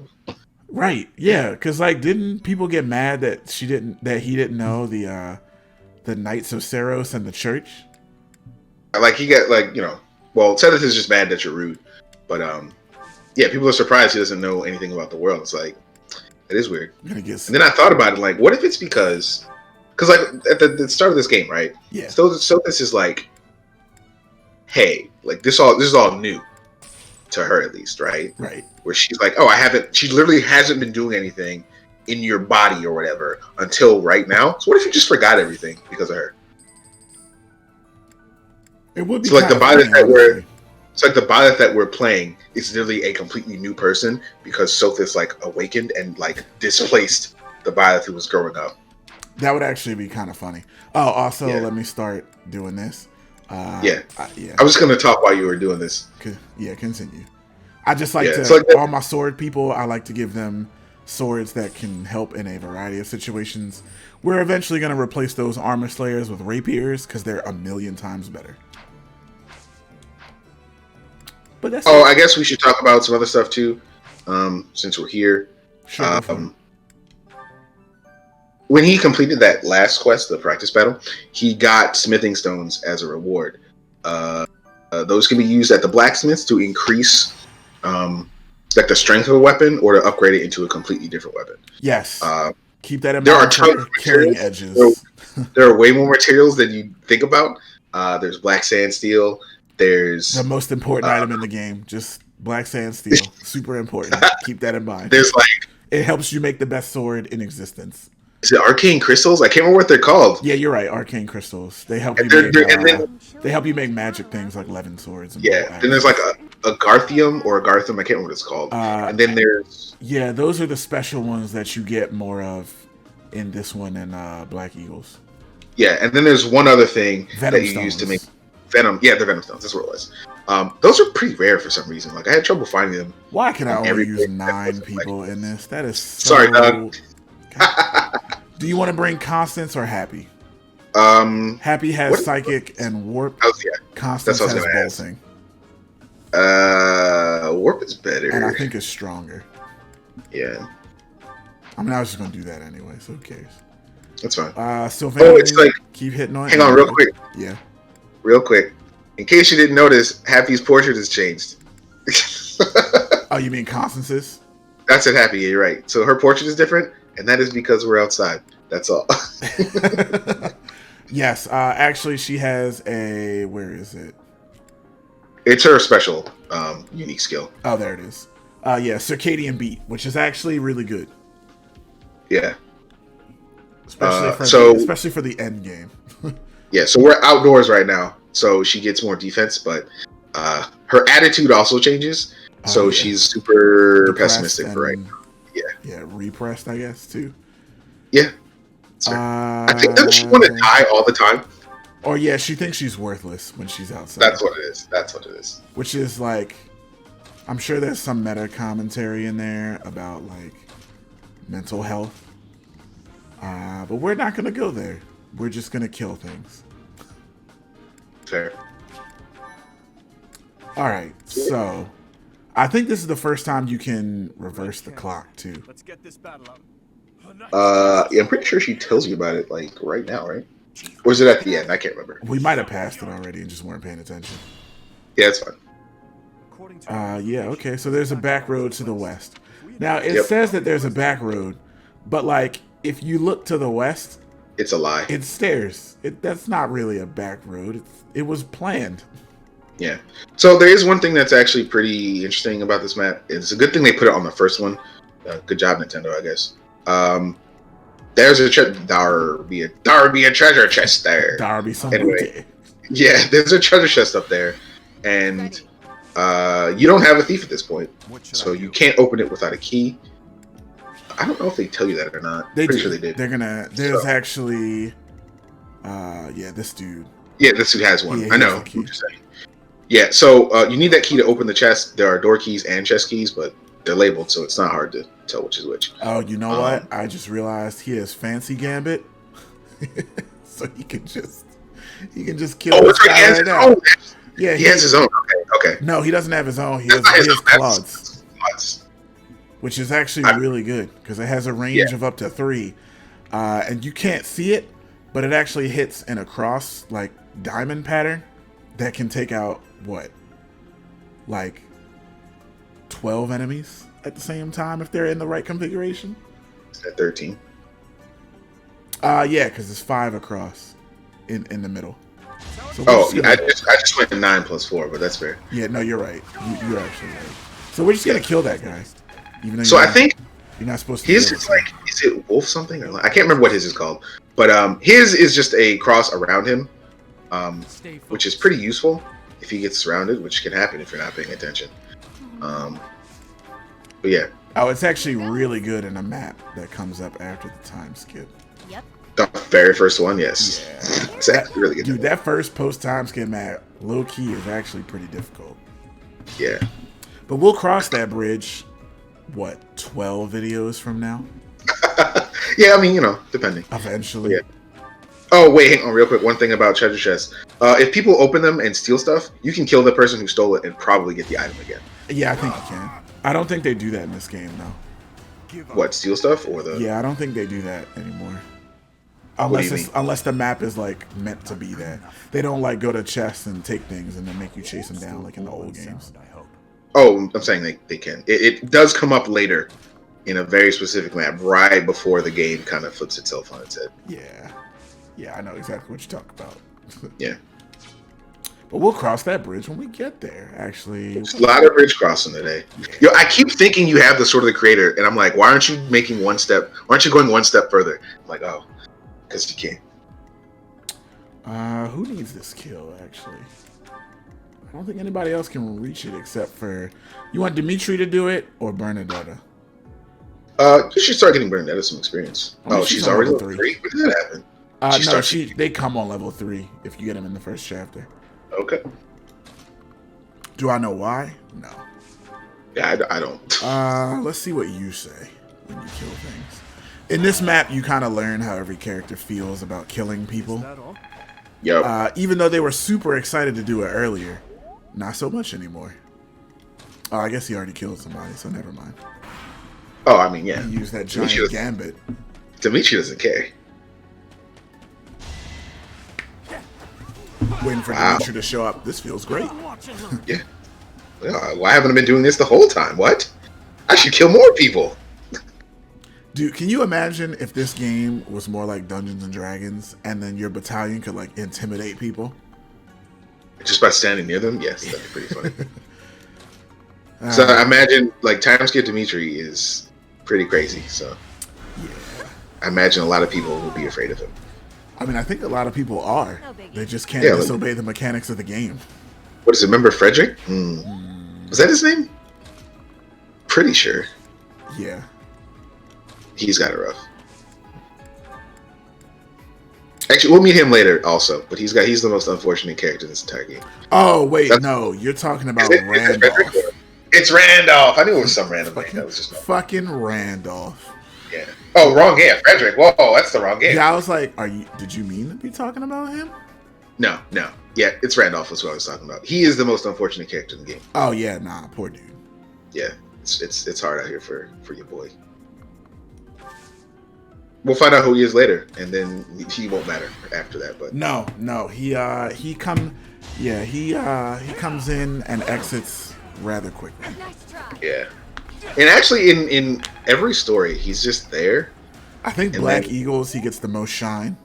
Right. Yeah, because like, didn't people get mad that he didn't know the Knights of Ceros and the church? Like he got like Well, Seth is just mad that you're rude, but yeah, people are surprised he doesn't know anything about the world. It's like it is weird. I'm gonna get And then I thought about it, like, what if it's because like at the start of this game, right? yeah. So this is like, hey, like this is all new to her at least, right? Right. Where she's like, oh, she literally hasn't been doing anything in your body or whatever until right now. So what if you just forgot everything because of her? It would be So like the kinda Violet funny, that honestly. it's like the Violet that we're playing is literally a completely new person because Sothis like awakened and like displaced the Violet who was growing up. That would actually be kind of funny. Oh, also, Yeah. let me start doing this. Yeah. Yeah. I was just gonna talk while you were doing this. Continue. I just like Yeah, to it's like that- all my sword people. I like to give them swords that can help in a variety of situations. We're eventually going to replace those armor slayers with rapiers because they're a million times better. But that's Oh, I guess we should talk about some other stuff too, since we're here. sure. Go for it. When he completed that last quest, the practice battle, he got smithing stones as a reward. Those can be used at the blacksmiths to increase like the strength of a weapon or to upgrade it into a completely different weapon. Yes. Keep that in there are mind tons for of carrying materials. edges. There are way more materials than you think about. There's black sand steel. There's The most important item in the game. Just black sand steel. Super important. Keep that in mind. there's like It helps you make the best sword in existence. is it arcane crystals? I can't remember what they're called. Yeah, you're right. Arcane crystals. They help you And make, then they help you make magic things like Levin swords. And yeah, bow then there's axes. like a Garthium or a Gartham. I can't remember what it's called. And then there's Yeah, those are the special ones that you get more of in this one and Black Eagles. and then there's one other thing Venom that you use to stones. make Venom. Yeah, the Venom stones. That's what it was. Those are pretty rare for some reason. Like I had trouble finding them. Why can I only Every use game 9 wasn't people in this? That is so... Sorry, Doug. Do you want to bring Constance or Happy? Happy has What- Psychic and Warp. Yeah. Constance that's what I has was gonna ask. Bolting. Warp is better. And I think it's stronger. Yeah. I mean, I was just gonna do that anyway, so who cares? That's fine. Sylvain, it's like, keep hitting on it. hang on real quick. Yeah. Real quick. In case you didn't notice, Happy's portrait has changed. Oh, you mean Constance's? That's it, Happy. You're right. So her portrait is different, and that is because we're outside. That's all. Yes. Actually, she has a. Where is it? It's her special, unique skill. Oh, there it is. Yeah, Circadian Beat, which is actually really good. Yeah. Especially for the end game. Yeah, so we're outdoors right now, so she gets more defense, but her attitude also changes. So yeah. she's super Depressed pessimistic for right now. Yeah. Yeah, repressed, I guess, too. Yeah. I think that she want to die all the time. Or yeah, she thinks she's worthless when she's outside. That's what it is. That's what it is. Which is like, I'm sure there's some meta commentary in there about like mental health. But we're not gonna go there. We're just gonna kill things. Fair. All right, so I think this is the first time you can reverse the clock too. Let's get this battle out. Yeah, I'm pretty sure she tells you about it like right now, right? Or is it at the end? I can't remember. We might have passed it already and just weren't paying attention. Yeah, it's fine. Yeah, okay. So there's a back road to the west. Now it says that there's a back road, but like if you look to the west, it's a lie. It's stairs. That's not really a back road. It was planned. Yeah. So there is one thing that's actually pretty interesting about this map. It's a good thing they put it on the first one. Good job, Nintendo, I guess. There's a there be a treasure chest there. There be some anyway. Yeah, there's a treasure chest up there, and you don't have a thief at this point, so you can't open it without a key. I don't know if they tell you that or not. They Pretty do. sure they did. They're gonna. There's actually. Yeah, this dude. Yeah, this dude has one. Yeah, I know. I'm just saying. Yeah, so you need that key to open the chest. There are door keys and chest keys, but they're labeled, so it's not hard to tell which is which. Oh, you know what? I just realized he has fancy gambit, so he can just kill this guy right now. Yeah, he has his own. Okay. No, he doesn't have his own. He has Claude's, which is actually really good because it has a range of up to 3, and you can't see it, but it actually hits in a cross like diamond pattern that can take out what, like 12 enemies at the same time if they're in the right configuration. Is that 13? Yeah, because it's 5 across in the middle. So I just went 9 plus 4, but that's fair. Yeah, no, you're right. You're actually right. So we're just gonna kill that guy. Even though I think you're not supposed to. His is like, is it wolf something? Or I can't remember what his is called, but his is just a cross around him, which is pretty useful if he gets surrounded, which can happen if you're not paying attention. But yeah. Oh, it's actually really good in a map that comes up after the time skip. Yep. The very first one, yes. Yeah. It's actually really good. Dude, that first post time skip map, low key, is actually pretty difficult. Yeah. But we'll cross that bridge, what, 12 videos from now? Yeah, I mean, depending. Eventually. Yeah. Oh, wait, hang on real quick. One thing about treasure chests. If people open them and steal stuff, you can kill the person who stole it and probably get the item again. Yeah, I think you can. I don't think they do that in this game, though. What, steal stuff or the? Yeah, I don't think they do that anymore. Unless the map is like meant to be that. They don't like go to chests and take things and then make you chase them down like in the old games. Oh, I'm saying they can. It does come up later in a very specific map, right before the game kind of flips itself on its head. Yeah, I know exactly what you're talking about. Yeah. But we'll cross that bridge when we get there, actually. There's a lot of bridge crossing today. Yo, I keep thinking you have the Sword of the Creator, and I'm like, why aren't you making one step? Why aren't you going one step further? I'm like, oh, because you can't. Who needs this kill, actually? I don't think anybody else can reach it except for... You want Dimitri to do it or Bernadetta? You should start getting Bernadetta some experience. Oh, she's already level 3? When did that happen? No, they come on level 3 if you get them in the first chapter. Okay. Do I know why? No. Yeah, I don't. Let's see what you say when you kill things. In this map, you kind of learn how every character feels about killing people. Yep. Even though they were super excited to do it earlier, not so much anymore. Oh, I guess he already killed somebody, so never mind. Oh, I mean, yeah. He used that Dimitri giant doesn't- gambit. Dimitri doesn't care. Waiting for Wow. Dimitri to show up. This feels great. Watch and learn. Yeah. Well, why haven't I been doing this the whole time? What? I should kill more people. Dude, can you imagine if this game was more like Dungeons and Dragons and then your battalion could like intimidate people? Just by standing near them? Yes, that'd be pretty funny. So I imagine like Timeskip Dimitri is pretty crazy. So Yeah. I imagine a lot of people will be afraid of him. I mean, I think a lot of people are. No biggie. They just can't Yeah, like- disobey the mechanics of the game. What is it? Remember Frederick? Was that his name? Pretty sure. Yeah. He's got it rough. Actually, we'll meet him later also, but he's the most unfortunate character in this entire game. Oh, wait, That's- no. You're talking about Is it Randolph. Frederick? It's Randolph. I knew it was some random name. That was just Fucking Randolph. yeah. Oh, wrong game. Frederick. Whoa, that's the wrong game. Yeah, I was like, did you mean to be talking about him? No. Yeah, it's Randolph. That's what I was talking about. He is the most unfortunate character in the game. Oh, yeah, nah, poor dude. Yeah, it's hard out here for your boy. We'll find out who he is later, and then he won't matter after that. But No, he comes in and exits rather quickly. Nice try. yeah, and actually, in every story, he's just there. I think And Black then- Eagles, he gets the most shine.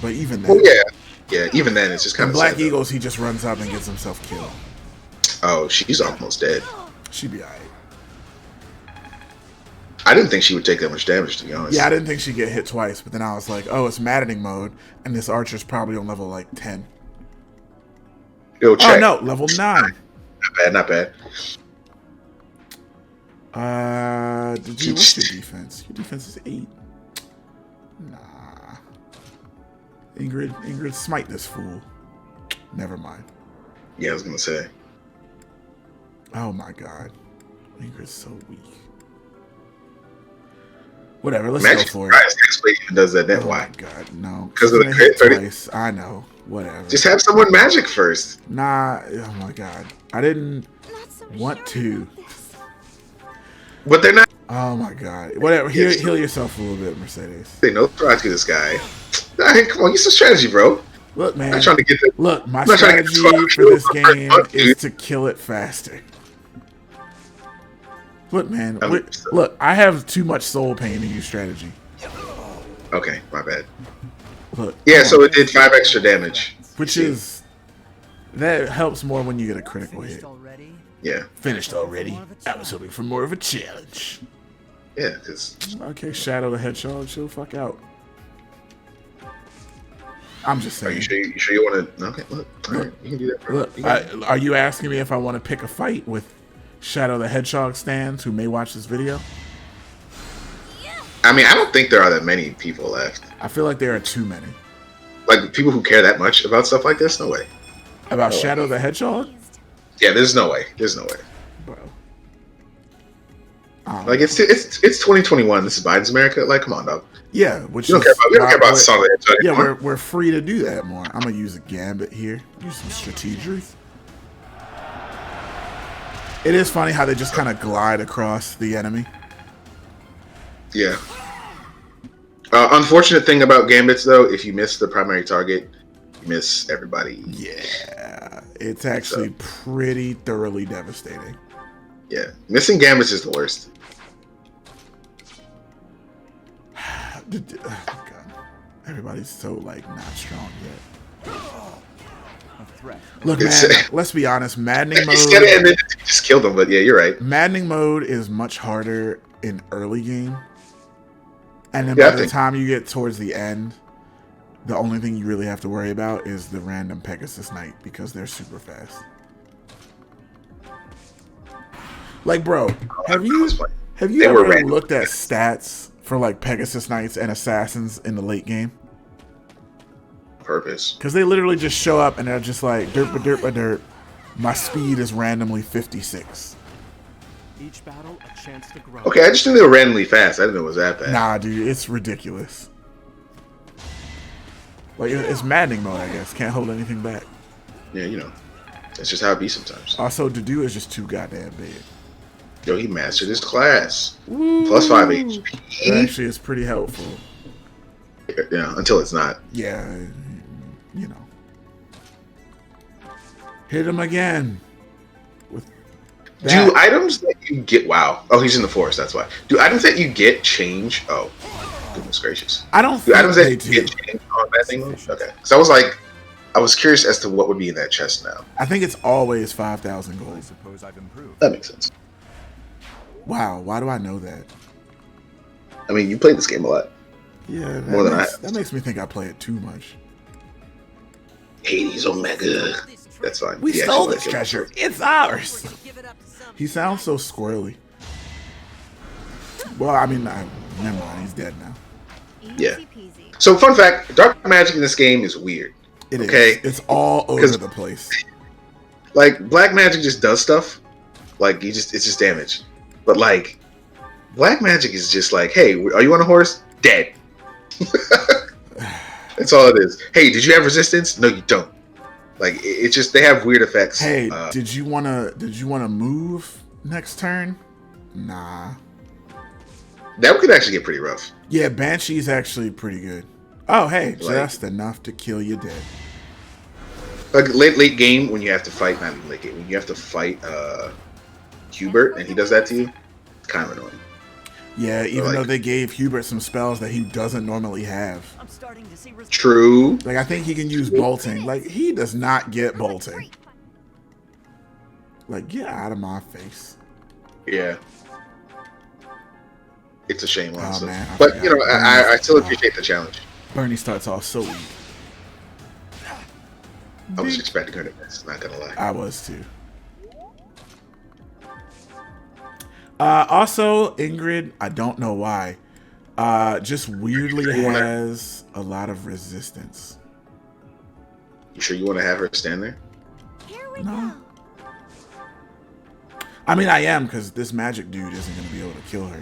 But even then, Well, yeah. Even then, it's just kind in of Black sad, though. Eagles, he just runs up and gets himself killed. Oh, she's almost dead. She'd be alright. I didn't think she would take that much damage, to be honest. Yeah, I didn't think she'd get hit twice, but then I was like, oh, it's maddening mode, and this archer's probably on level like 10. Go check. Oh no, level 9. Not bad. What's your defense? Your defense is 8. Nah. Ingrid, smite this fool. Never mind. Yeah, I was gonna say. Oh my god. Ingrid's so weak. Whatever, let's Magic go for Surprise it. next week even does that. Then Oh why? my god, no. 'Cause of the She's crit gonna hit 30? twice. I know. Whatever. Just have someone magic first. Nah, oh my god. I didn't Not so want sure to. about this. But they're not. Oh my god. Whatever. Heal yourself a little bit, Mercedes. They know Trotsky, this guy. Hey, come on, use some strategy, bro. Look, man. I'm not trying to get the. Look, my I'm not trying to get strategy 12 for this kills per game month, is dude. to kill it faster. Look, man. I mean, Look, I have too much soul pain to use strategy. Okay, my bad. Look. Yeah, come so on. it did 5 extra damage. Which is... That helps more when you get a critical hit. Already? Yeah, Finished already. I was hoping for more of a challenge. yeah, because Okay, Shadow the Hedgehog, chill the fuck out. I'm just are saying. you sure you want to? Okay, look, all right, you can do that, bro. Look, You can- are you asking me if I want to pick a fight with Shadow the Hedgehog stands who may watch this video? I mean, I don't think there are that many people left. I feel like there are too many. Like people who care that much about stuff like this. No way. About Oh. Shadow the Hedgehog? Yeah, there's no way. There's no way. Bro. Like it's 2021. This is Biden's America. Like, come on, dog. Yeah, which You don't is care about. We don't why care about we're- Sonic the Hedgehog Yeah, anymore. we're free to do that more. I'm gonna use a gambit here. Use some strategy. It is funny how they just kind of glide across the enemy. Yeah. Unfortunate thing about gambits, though, if you miss the primary target, you miss everybody. Yeah, it's actually pretty thoroughly devastating. Yeah, missing gambits is the worst. Oh, God. Everybody's so like not strong yet. A threat. Look, man. It's- Let's be honest. Maddening You said it mode. and then you just killed them, but yeah, you're right. Maddening mode is much harder in early game, and then Yeah, by I the think- time you get towards the end, the only thing you really have to worry about is the random Pegasus Knight because they're super fast. Like, bro, have you They were ever random. looked at stats for like Pegasus Knights and Assassins in the late game? Purpose. Because they literally just show up and they're just like, derp, derp, derp. My speed is randomly 56. Each battle a chance to grow. Okay, I just knew they were randomly fast. I didn't know it was that bad. Nah, dude, it's ridiculous. Like, it's maddening mode, I guess. Can't hold anything back. Yeah, you know, that's just how it be sometimes. Also, Dudu is just too goddamn big. Yo, he mastered his class. Woo! Plus 5 That HP. actually is pretty helpful. Yeah, until it's not. Yeah, you know. Hit him again. With that. Do items that you get... Wow. Oh, he's in the forest, that's why. Do items that you get change... Oh, goodness gracious. I don't Do think items that they you do. get change on that thing? Okay. So I was curious as to what would be in that chest now. I think it's always 5,000 I gold. suppose I've improved. That makes sense. Wow, why do I know that? I mean, you played this game a lot. Yeah, More than I makes, have. that makes me think I play it too much. Hades Omega. That's fine. We He stole actually this liked it. treasure. It's ours. He sounds so squirrely. Well, I mean, never mind. He's dead now. Yeah. Easy peasy. So, fun fact: dark magic in this game is weird. It is. Okay. It's all over 'Cause- the place. Like black magic just does stuff. Like it's just damage. But like black magic is just like, hey, are you on a horse? Dead. That's all it is. Hey, did you have resistance? No, you don't. Like it's just they have weird effects. Hey, did you wanna move next turn? Nah. That could actually get pretty rough. Yeah, Banshee's actually pretty good. Oh, hey, Like- just enough to kill you dead. Like late game when you have to fight, not even late game, when you have to fight Hubert and he does that to you, it's kind of annoying. Yeah, even like- though they gave Hubert some spells that he doesn't normally have. I'm starting to see results. True. Like, I think he can use bolting. Like, he does not get bolting. Like, get out of my face. Yeah. It's a shame, honestly. man, I But forgot. you know, I still appreciate the challenge. Bernie starts off so weak. I was expecting her to miss, not gonna lie. I was too. Also, Ingrid, I don't know why, just weirdly Sure you wanna- has a lot of resistance. You sure you want to have her stand there? Here we No. go. I mean, I am, because this magic dude isn't going to be able to kill her.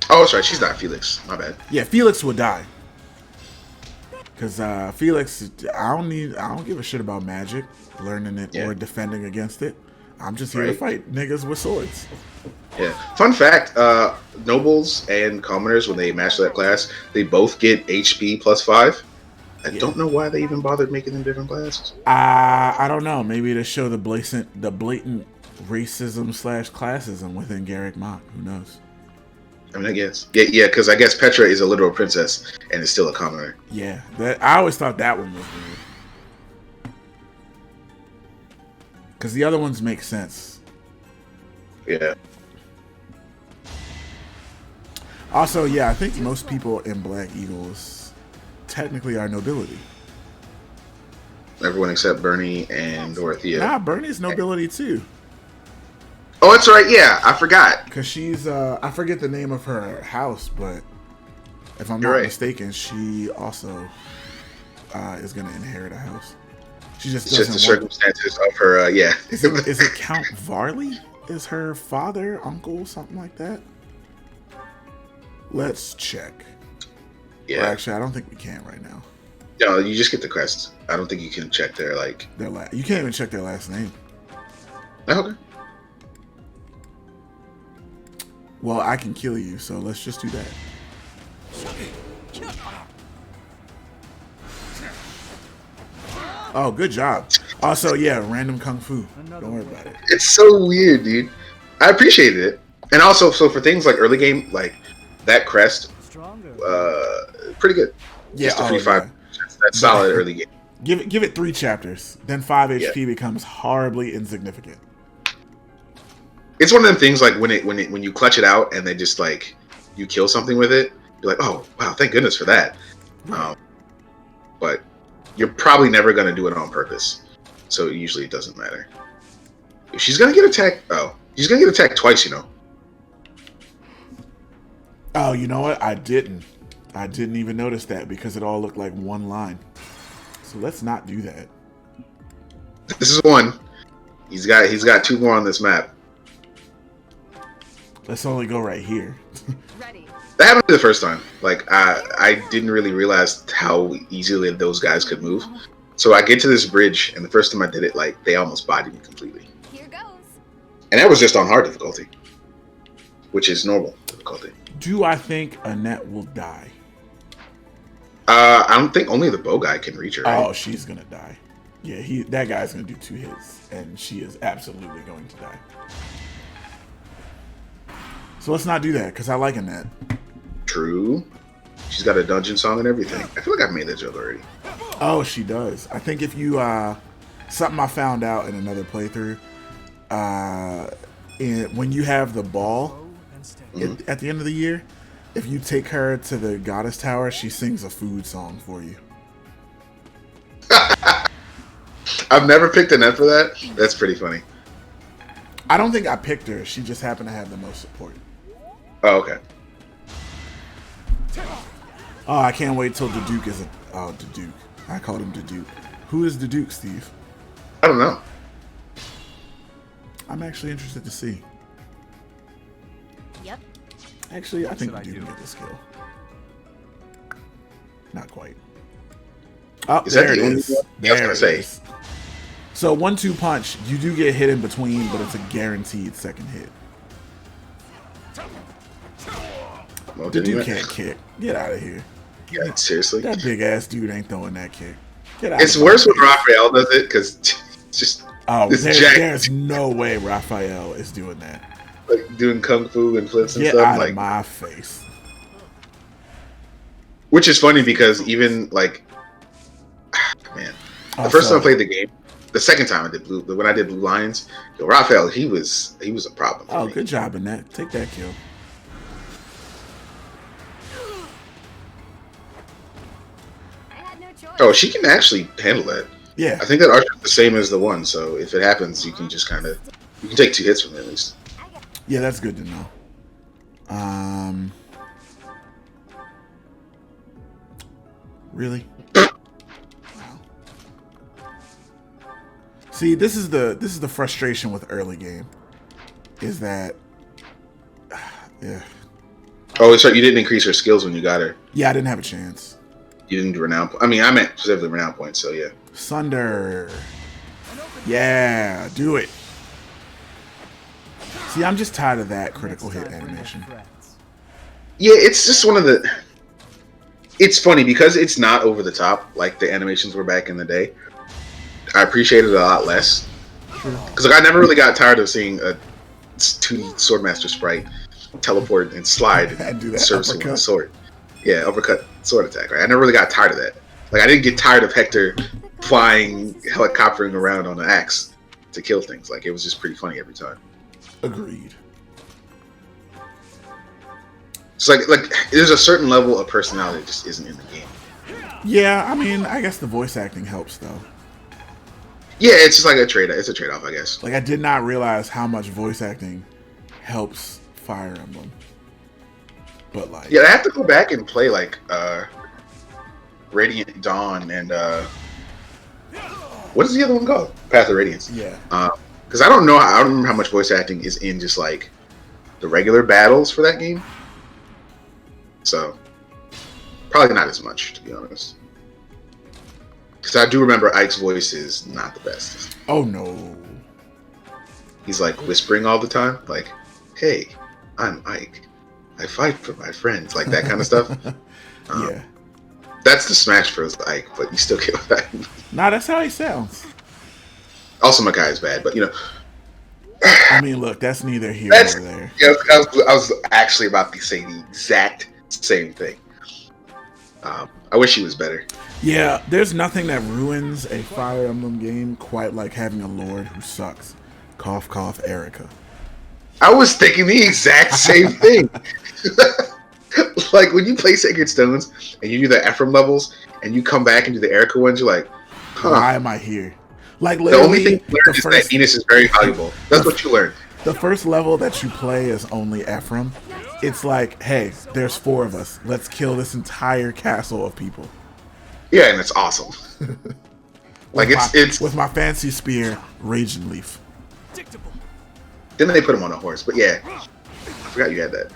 Oh, that's right. She's not Felix. My bad. Yeah, Felix would die. Because Felix, I don't give a shit about magic, learning it Yeah. or defending against it. I'm just here to Right. fight niggas with swords. Yeah. Fun fact: nobles and commoners, when they master that class, they both get HP plus 5. I Yeah. don't know why they even bothered making them different classes. I don't know. Maybe to show the blatant racism / classism within Garreg Mach. Who knows? I mean, I guess. Yeah, because I guess Petra is a literal princess and is still a commoner. Yeah, that I always thought that one was weird. Because the other ones make sense. Yeah. Also, yeah, I think most people in Black Eagles technically are nobility. Everyone except Bernie and Dorothea. Nah, Bernie's nobility too. Oh, that's right. Yeah, I forgot. Because she's, I forget the name of her house, but if I'm You're not right. mistaken, she also is going to inherit a house. She just It's just the doesn't want. circumstances of her. Yeah. Is it Count Varley? Is her father, uncle, something like that? Let's check. Yeah. Well, actually, I don't think we can right now. No, you just get the crest. I don't think you can check their like. You can't even check their last name. Okay. Well, I can kill you, so let's just do that. Oh, good job. Also, yeah, random kung fu. Don't worry about it. It's so weird, dude. I appreciated it, and also so for things like early game, like that crest, Stronger. pretty good. Yeah, Just a oh, free 5. yeah. That's solid early game. Give it 3 chapters. Then 5 Yeah. HP becomes horribly insignificant. It's one of them things like when you clutch it out and they just like you kill something with it, you're like, oh wow, thank goodness for that. But you're probably never gonna do it on purpose, so usually it doesn't matter. If she's gonna get attacked, she's gonna get attacked twice, you know. Oh, you know what? I didn't even notice that because it all looked like one line. So let's not do that. This is one. He's got 2 more on this map. Let's only go right here. Ready. That happened to me the first time. Like I didn't really realize how easily those guys could move. So I get to this bridge, and the first time I did it, like they almost bodied me completely. Here goes. And that was just on hard difficulty, which is normal difficulty. Do I think Annette will die? I don't think only the bow guy can reach her. Right? Oh, she's gonna die. Yeah, that guy's gonna do 2 hits, and she is absolutely going to die. So let's not do that, because I like Annette. True. She's got a dungeon song and everything. I feel like I've made that joke already. Oh, she does. I think if you something I found out in another playthrough, when you have the ball at the end of the year, if you take her to the goddess tower, she sings a food song for you. I've never picked Annette for that. That's pretty funny. I don't think I picked her. She just happened to have the most support. Oh, okay. Oh, I can't wait till Duke is Duke. I called him Duke. Who is Duke, Steve? I don't know. I'm actually interested to see. Yep. Actually, I think should I Duke do? can get this kill. Not quite. Oh, Is that there it the only is. one? Yeah, I was There gonna it say. is. So 1-2 punch, you do get hit in between, but it's a guaranteed second hit. Well, The didn't dude you- can't kick. Get out of here. Yeah, seriously. That big ass dude ain't throwing that kick. Get out. It's of my worse when face. Raphael does it because it's just Oh, this there's no way Raphael is doing that. like doing kung fu and flips and Get stuff. out Like, of my face. which is funny because even like, man, the first time I played the game, the second time I did when I did Blue Lions, Raphael, he was a problem. For Oh, me. good job, Annette. Take that kill. I had no choice. Oh, she can actually handle that. Yeah. I think that Archer's the same as the one, so if it happens, you can just you can take 2 hits from it at least. Yeah, that's good to know. Really? Wow. See, this is the frustration with early game, is that, yeah, Oh, sorry, you didn't increase her skills when you got her. I didn't have a chance. You didn't do renown. I mean, I meant specifically renown points. So yeah. Sunder. Yeah, do it. See, I'm just tired of that critical hit animation. Yeah, it's just one of the. It's funny because it's not over the top like the animations were back in the day. I appreciate it a lot less because like, I never really got tired of seeing a 2D Swordmaster sprite teleport and slide And do that servicing with a uppercut. sword. Yeah, uppercut sword attack. Right? I never really got tired of that. Like I didn't get tired of Hector flying, helicoptering around on an axe to kill things. Like it was just pretty funny every time. Agreed. It's like there's a certain level of personality that just isn't in the game. Yeah, I mean, I guess the voice acting helps though. Yeah, it's just like a trade. It's a trade-off, I guess. Like, I did not realize how much voice acting helps Fire Emblem. But like, Yeah, I have to go back and play like Radiant Dawn and what is the other one called? Path of Radiance. yeah, Because I don't remember how much voice acting is in just like the regular battles for that game. So probably not as much, to be honest. Because I do remember Ike's voice is not the best. oh no, He's like whispering all the time, like, "Hey, I'm Ike. I fight for my friends," like that kind of stuff. yeah. That's the Smash Bros. Ike, but you still get that. Nah, that's how he sounds. Also, Makai is bad, but you know, I mean, look, that's neither here That's- nor there. yeah, I was actually about to say the exact same thing. I wish he was better. Yeah, there's nothing that ruins a Fire Emblem game quite like having a lord who sucks. Cough, cough, Erica. I was thinking the exact same thing. Like when you play Sacred Stones and you do the Ephraim levels and you come back and do the Erica ones, you're like, huh. Why am I here? Like, The only literally, thing you learn is that Enos is very valuable. That's what you learn. the first level that you play is only Ephraim. It's like, hey, there's 4 of us. Let's kill this entire castle of people. Yeah, and it's awesome. Like it's with my fancy spear, Raging Leaf. then they put him on a horse, but yeah, I forgot you had that.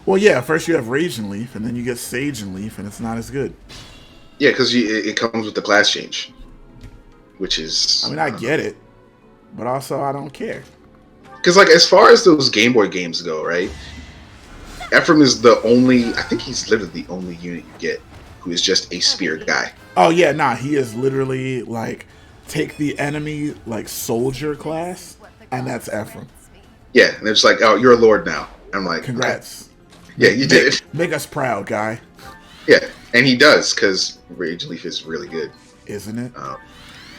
Well, yeah, first you have Raging Leaf, and then you get Sage and Leaf, and it's not as good. Yeah, because it comes with the class change, which is. I mean, I get it, but also I don't care. Because like as far as those Game Boy games go, right? Ephraim is the only. I think he's literally the only unit you get who is just a spear guy. Oh yeah, nah, he is literally like take the enemy like soldier class, and that's Ephraim. Yeah, and it's like, oh, you're a lord now. I'm like, Congrats. Yeah, you did it. Make us proud, guy. Yeah, and he does because Rage Leaf is really good, isn't it?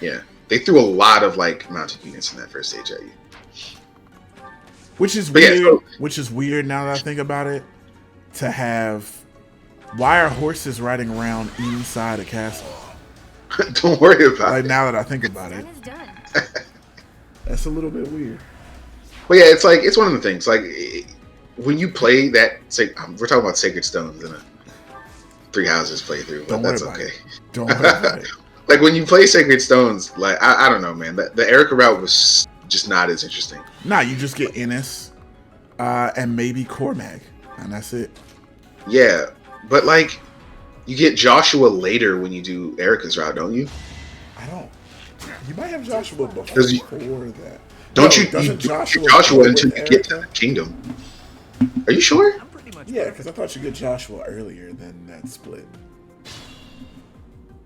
Yeah, they threw a lot of like mounted units in that first stage at you, which is but weird. Yeah, so, which is weird now that I think about it. To have, why are horses riding around inside a castle? Don't worry about like, it. now that I think about it, that's a little bit weird. But yeah, it's like it's one of the things. Like when you play that, we're talking about Sacred Stones in a Three Houses playthrough, but that's okay. Don't worry about it. Like when you play Sacred Stones, like I don't know, man. The Erica route was just not as interesting. Nah, you just get Innis, and maybe Cormag, and that's it. Yeah, but like you get Joshua later when you do Erica's route, don't you? I don't. You might have Joshua before that. Don't you do Joshua until you get to the kingdom? Are you sure? Yeah, because I thought you get Joshua earlier than that split.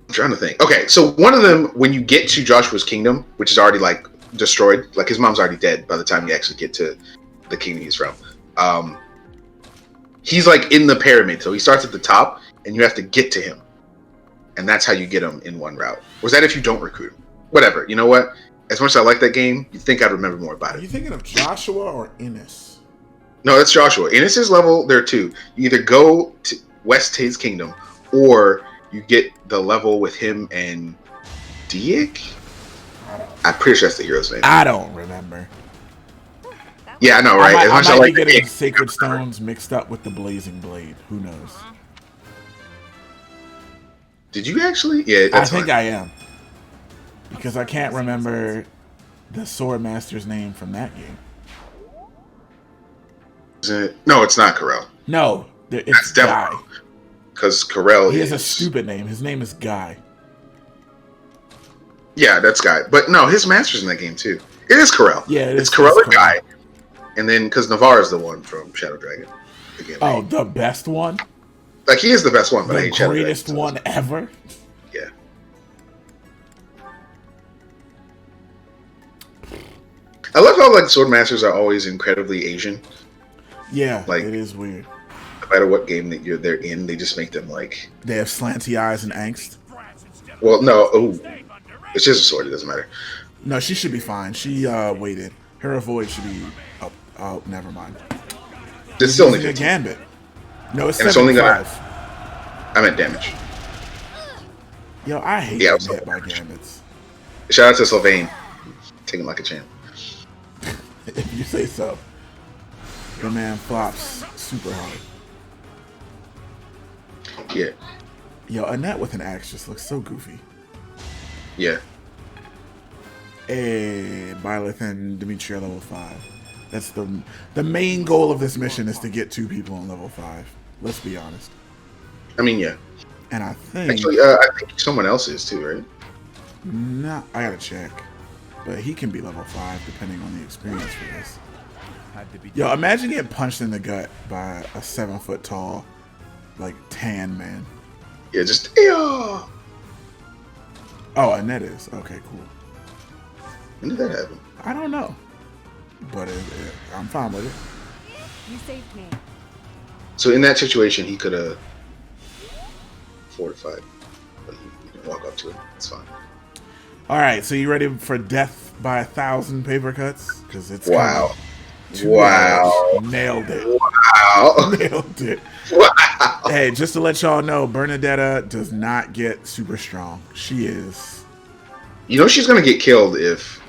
I'm trying to think. Okay, so one of them, when you get to Joshua's kingdom, which is already like destroyed, like his mom's already dead by the time you actually get to the kingdom he's from. He's like in the pyramid, so he starts at the top, and you have to get to him, and that's how you get him in one route. Or is that if you don't recruit him? Whatever. You know what? As much as I like that game, you'd think I'd remember more about it. Are you thinking of Joshua or Innis? No, that's Joshua. Innis is level there too. You either go to west to his kingdom, or you get the level with him and Diek. I'm pretty sure that's the hero's name. I don't remember. Yeah, I know, right? I might be getting Sacred Stones mixed up with the Blazing Blade. Who knows? Did you actually? Yeah, that's I think I am. Because I can't remember the Swordmaster's name from that game. Is it? No, it's not Corel. No, it's Guy. Because Corel He has a stupid name. His name is Guy. Yeah, that's Guy. But no, his master's in that game too. It is Corel. Yeah, it's Corel or Guy. And then, because Navarre is the one from Shadow Dragon. Oh, the best one? Like, he is the best one, but I hate Shadow Dragon. The greatest one ever? Yeah. I love how, like, Swordmasters are always incredibly Asian. Yeah, like, it is weird. No matter what game that they're in, they just make them, like... They have slanty eyes and angst? Well, no. Oh, it's just a sword. It doesn't matter. No, she should be fine. She waited. Her avoid should be up. Oh, never mind. It's still only a gambit. No, it's 75. It's only gonna... I meant damage. Yo, I hate getting hit by gambits. Shout out to Sylvain. Taking like a champ. If you say so. The man flops super hard. Yeah. Yo, Annette with an axe just looks so goofy. Yeah. Hey, Byleth and Dimitri are level 5. That's the main goal of this mission is to get 2 people on level 5. Let's be honest. I mean, yeah. And I think... Actually, I think someone else is too, right? Nah, I gotta check. But he can be level 5 depending on the experience for this. Yo, imagine getting punched in the gut by a 7-foot tall, like, tan man. Yeah, just... Yeah. Oh, Annette is. Okay, cool. When did that happen? I don't know. But I'm fine with it. You saved me. So in that situation, he could have fortified. But you can walk up to it. It's fine. Alright, so you ready for death by 1,000 paper cuts? Because it's wow. Wow. Nailed it. Wow. Nailed it. Wow. Hey, just to let y'all know, Bernadetta does not get super strong. She is. You know she's going to get killed if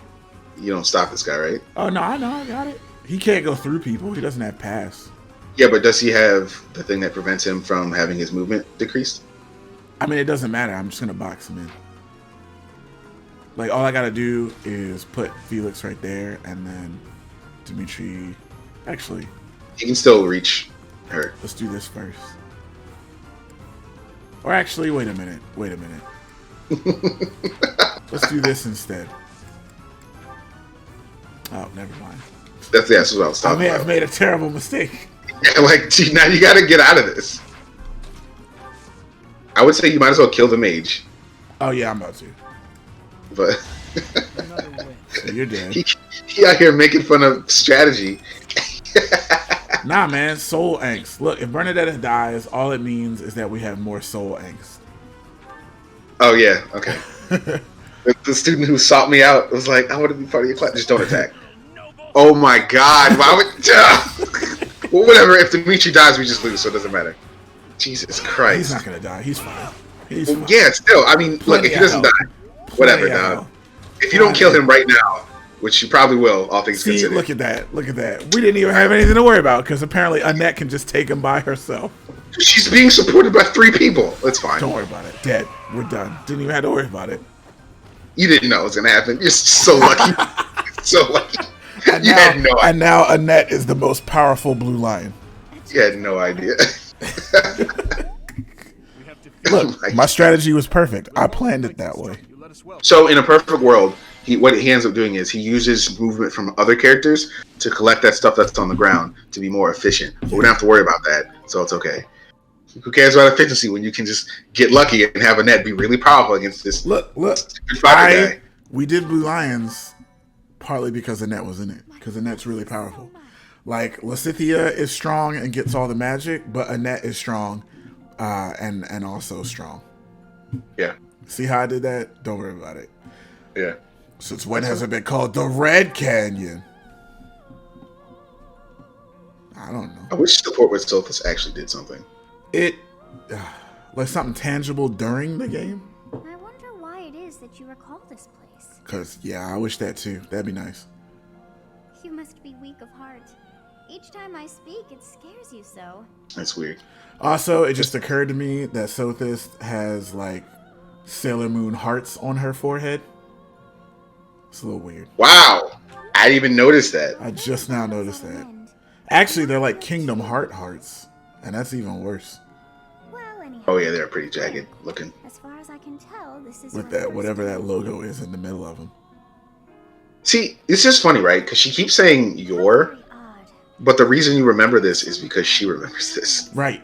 you don't stop this guy, right? Oh, no, I know. I got it. He can't go through people. He doesn't have pass. Yeah, but does he have the thing that prevents him from having his movement decreased? I mean, it doesn't matter. I'm just going to box him in. Like, all I got to do is put Felix right there, and then Dimitri... Actually... He can still reach her. Let's do this first. Or actually, wait a minute. Wait a minute. Let's do this instead. Oh, never mind. That's what I was I talking may have about. made a terrible mistake. Yeah, like, gee, now you got to get out of this. I would say you might as well kill the mage, Oh yeah, I'm about to. but Another win. So you're dead. he out here making fun of strategy. Nah, man, soul angst. Look, if Bernadetta dies, all it means is that we have more soul angst. Oh yeah, okay. The student who sought me out was like, "I want to be part of your class. Just don't attack." Oh my god! Why would? Well, whatever. If Dimitri dies, we just lose, so it doesn't matter. Jesus Christ! He's not gonna die. He's fine. He's Well, fine. yeah, still. I mean, look, Plenty if he of doesn't help. die, whatever, Plenty of dog. help. If you don't kill him right now, which you probably will, all things See, considered. look at that. Look at that. We didn't even have anything to worry about because apparently Annette can just take him by herself. She's being supported by 3 people. That's fine. Don't worry about it. Dead. We're done. Didn't even have to worry about it. You didn't know it was gonna happen. You're so lucky. So lucky. And You now, had no idea. and now Annette is the most powerful blue lion. You had no idea. We have to Look, my strategy was perfect. I planned it that way. You let us well. So in a perfect world, what he ends up doing is he uses movement from other characters to collect that stuff that's on the ground to be more efficient. But we don't have to worry about that, so it's okay. Who cares about efficiency when you can just get lucky and have Annette be really powerful against this Look. stupid fighter guy? We did Blue Lions partly because Annette was in it. Because Annette's really powerful. Like, Lysithea is strong and gets all the magic, but Annette is strong and also strong. Yeah, See how I did that? Don't worry about it. yeah. Since when has it been called the Red Canyon? I don't know. I wish support with Sophus actually did something. It, like something tangible during the game? I wonder why it is that you recall this place. Because, yeah, I wish that too. That'd be nice. You must be weak of heart. Each time I speak, it scares you so. That's weird. Also, it just occurred to me that Sothis has, like, Sailor Moon hearts on her forehead. It's a little weird. Wow, I didn't even notice that. I just now noticed that. Actually, they're like Kingdom Heart hearts. And that's even worse. Well, anyhow. Oh yeah, they're pretty jagged looking. As far as I can tell, this is With your that, first whatever that time. logo is in the middle of them. See, it's just funny, right? Because she keeps saying "your," Very odd. but the reason you remember this is because she remembers this, Right.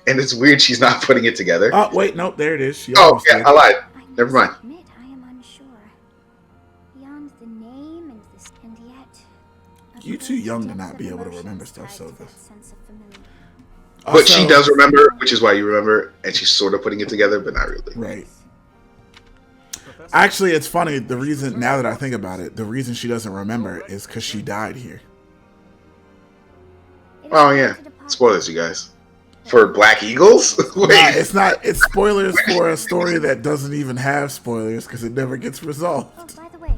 and it's weird she's not putting it together. Oh, wait, nope, there it is. She Oh almost yeah, did. I lied. I Never must mind. admit, I am unsure. Beyond the name and yet. a You too great young to depth not of be able to emotions remember stuff, tied so to that this- sense of familiarity. But she Also- does remember, which is why you remember, and she's sort of putting it together, but not really. Right. Professor, Actually, it's funny. The reason, now that I think about it, the reason she doesn't remember is because she died here. It is Oh time yeah, to depart. spoilers, you guys. For Black Eagles? Nah, Wait, it's not. It's spoilers for a story that doesn't even have spoilers because it never gets Oh, resolved. by the way,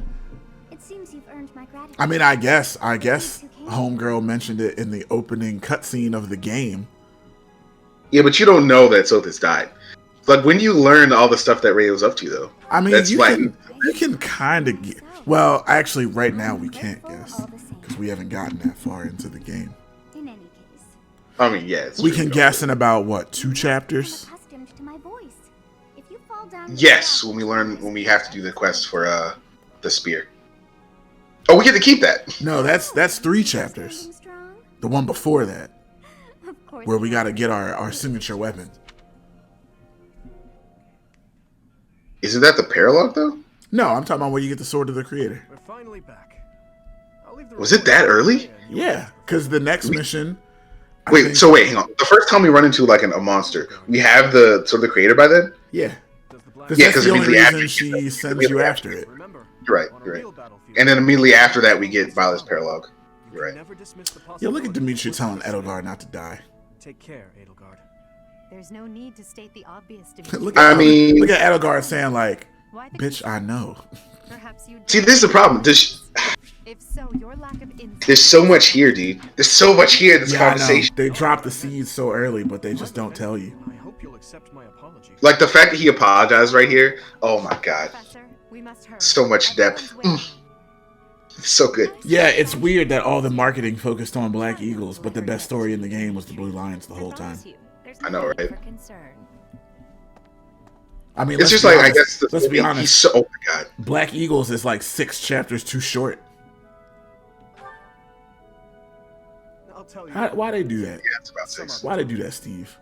it seems you've earned my gratitude. I mean, I guess Homegirl mentioned it in the opening cutscene of the game. yeah, but you don't know that Sothis died. Like, when do you learn all the stuff that Ray was up to, though? I mean, That's you like- can kind of get. Well, actually, right now we can't guess because we haven't gotten that far into the game. In any case, I mean, yeah, it's We true. can guess in about what 2 chapters. I'm accustomed to my voice. If you fall down, Yes, when we have to do the quest for the spear. Oh, we get to keep that. No, that's 3 chapters. Standing strong? The one before that, Of course. where we got to get our signature weapon. Isn't that the paralog though? No, I'm talking about where you get the sword of the creator. we're finally back. I'll leave the Was it that early? Yeah, because the next mission. I Wait, think- so wait, hang on. The first time we run into like a monster, we have the sort of the creator by then. Yeah, Does the black because Yeah, that's 'cause the only immediately reason after she you- sends immediately you after after it. Remember, You're right, on a you're right. real battlefield, And then immediately after that, we get Violet's paralog. you You're right. never dismiss the Yeah, look at possibility Dimitri of telling fortune. Edelgard not to die. Take care, Edelgard. There's no need to state the obvious to me. Look at I mean- look at Edelgard saying like, Why the "Bitch, I know." Perhaps you See, this is the problem. If so, your lack of insight. There's so much here, dude. There's so much here in this Yeah, I know. conversation. They drop the seeds so early, but they just don't tell you. I hope you'll accept my apology. Like the fact that he apologized right here. Oh my god, Professor, we must hurry. so much depth. Everyone's waiting. It's so good. Yeah, it's weird that all the marketing focused on Black Eagles, but the best story in the game was the Blue Lions the whole time. There's I know, no need right? for concern. I mean, It's let's just be like I honest. guess Let's be he's honest. so. Oh my god. Black Eagles is like 6 chapters too short. I'll tell you. Why they do that? Yeah, it's about 6. Why they do that, Steve?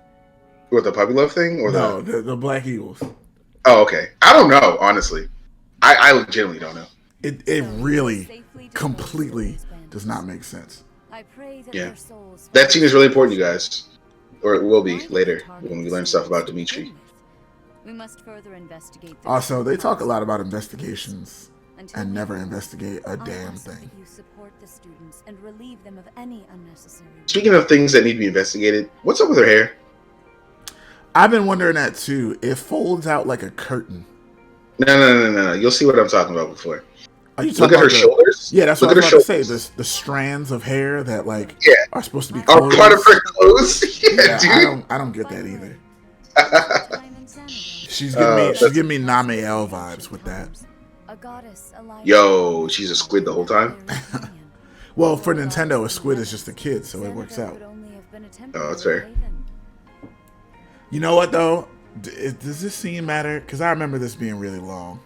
What, the puppy love thing or No, the Black Eagles. Oh, okay. I don't know, honestly. I legitimately don't know. It really completely does not make sense. Yeah, that scene is really important, you guys, or it will be later when we learn stuff about Dimitri. We must further investigate. Also, they talk a lot about investigations and never investigate a damn thing. You support the students and relieve them of any unnecessary. Speaking of things that need to be investigated, what's up with her hair? I've been wondering that too. It folds out like a curtain. No. You'll see what I'm talking about before. Are you Look talking at her about shoulders. Yeah, that's Look what I at was her about to say. shoulders. The strands of hair that are supposed to be Are clothes. part of her clothes. Yeah, dude. I don't get that either. Time and sanity. She's giving me Namiel vibes with that. A goddess alive. Yo, she's a squid the whole time. Well, for Nintendo, a squid is just a kid, so it works out. Oh, that's fair. You know what though? Does this scene matter? Because I remember this being really long.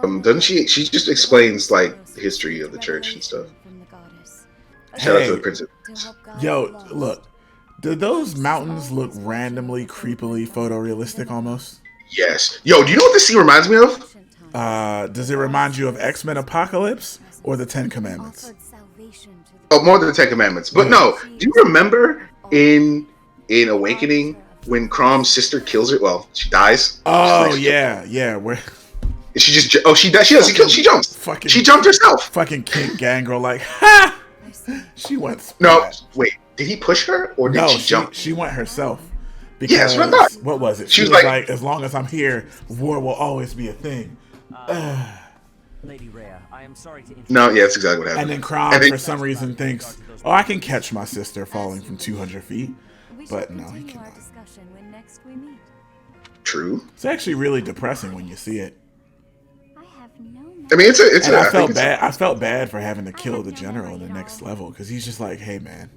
Doesn't she? She just explains like the history of the church and stuff. Shout out to the princess. Yo, look. Do those mountains look randomly, creepily photorealistic almost? Yes. Yo, do you know what this scene reminds me of? Does it remind you of X-Men Apocalypse or the Ten Commandments? Oh, more than the Ten Commandments. But no, do you remember in Awakening when Crom's sister kills her? Well, she dies. Oh yeah. Where she just she does. She jumps. Fucking, she jumped herself. Fucking Kate Gangrel, like ha! She went. Splat. No, wait. Did he push her or did she jump? She went herself. Because, yes, what I thought. What was it? She was like, as long as I'm here, war will always be a thing. Lady Rhea, I am sorry to interrupt. No, yeah, that's exactly what happened. And then Crom, for some reason, thinks, "Oh, I can catch my sister falling from 200 feet," but no, he cannot. True. It's actually really depressing when you see it. I mean, it's. I felt bad. I felt bad for having to kill the general in the next level because he's just like, "Hey, man,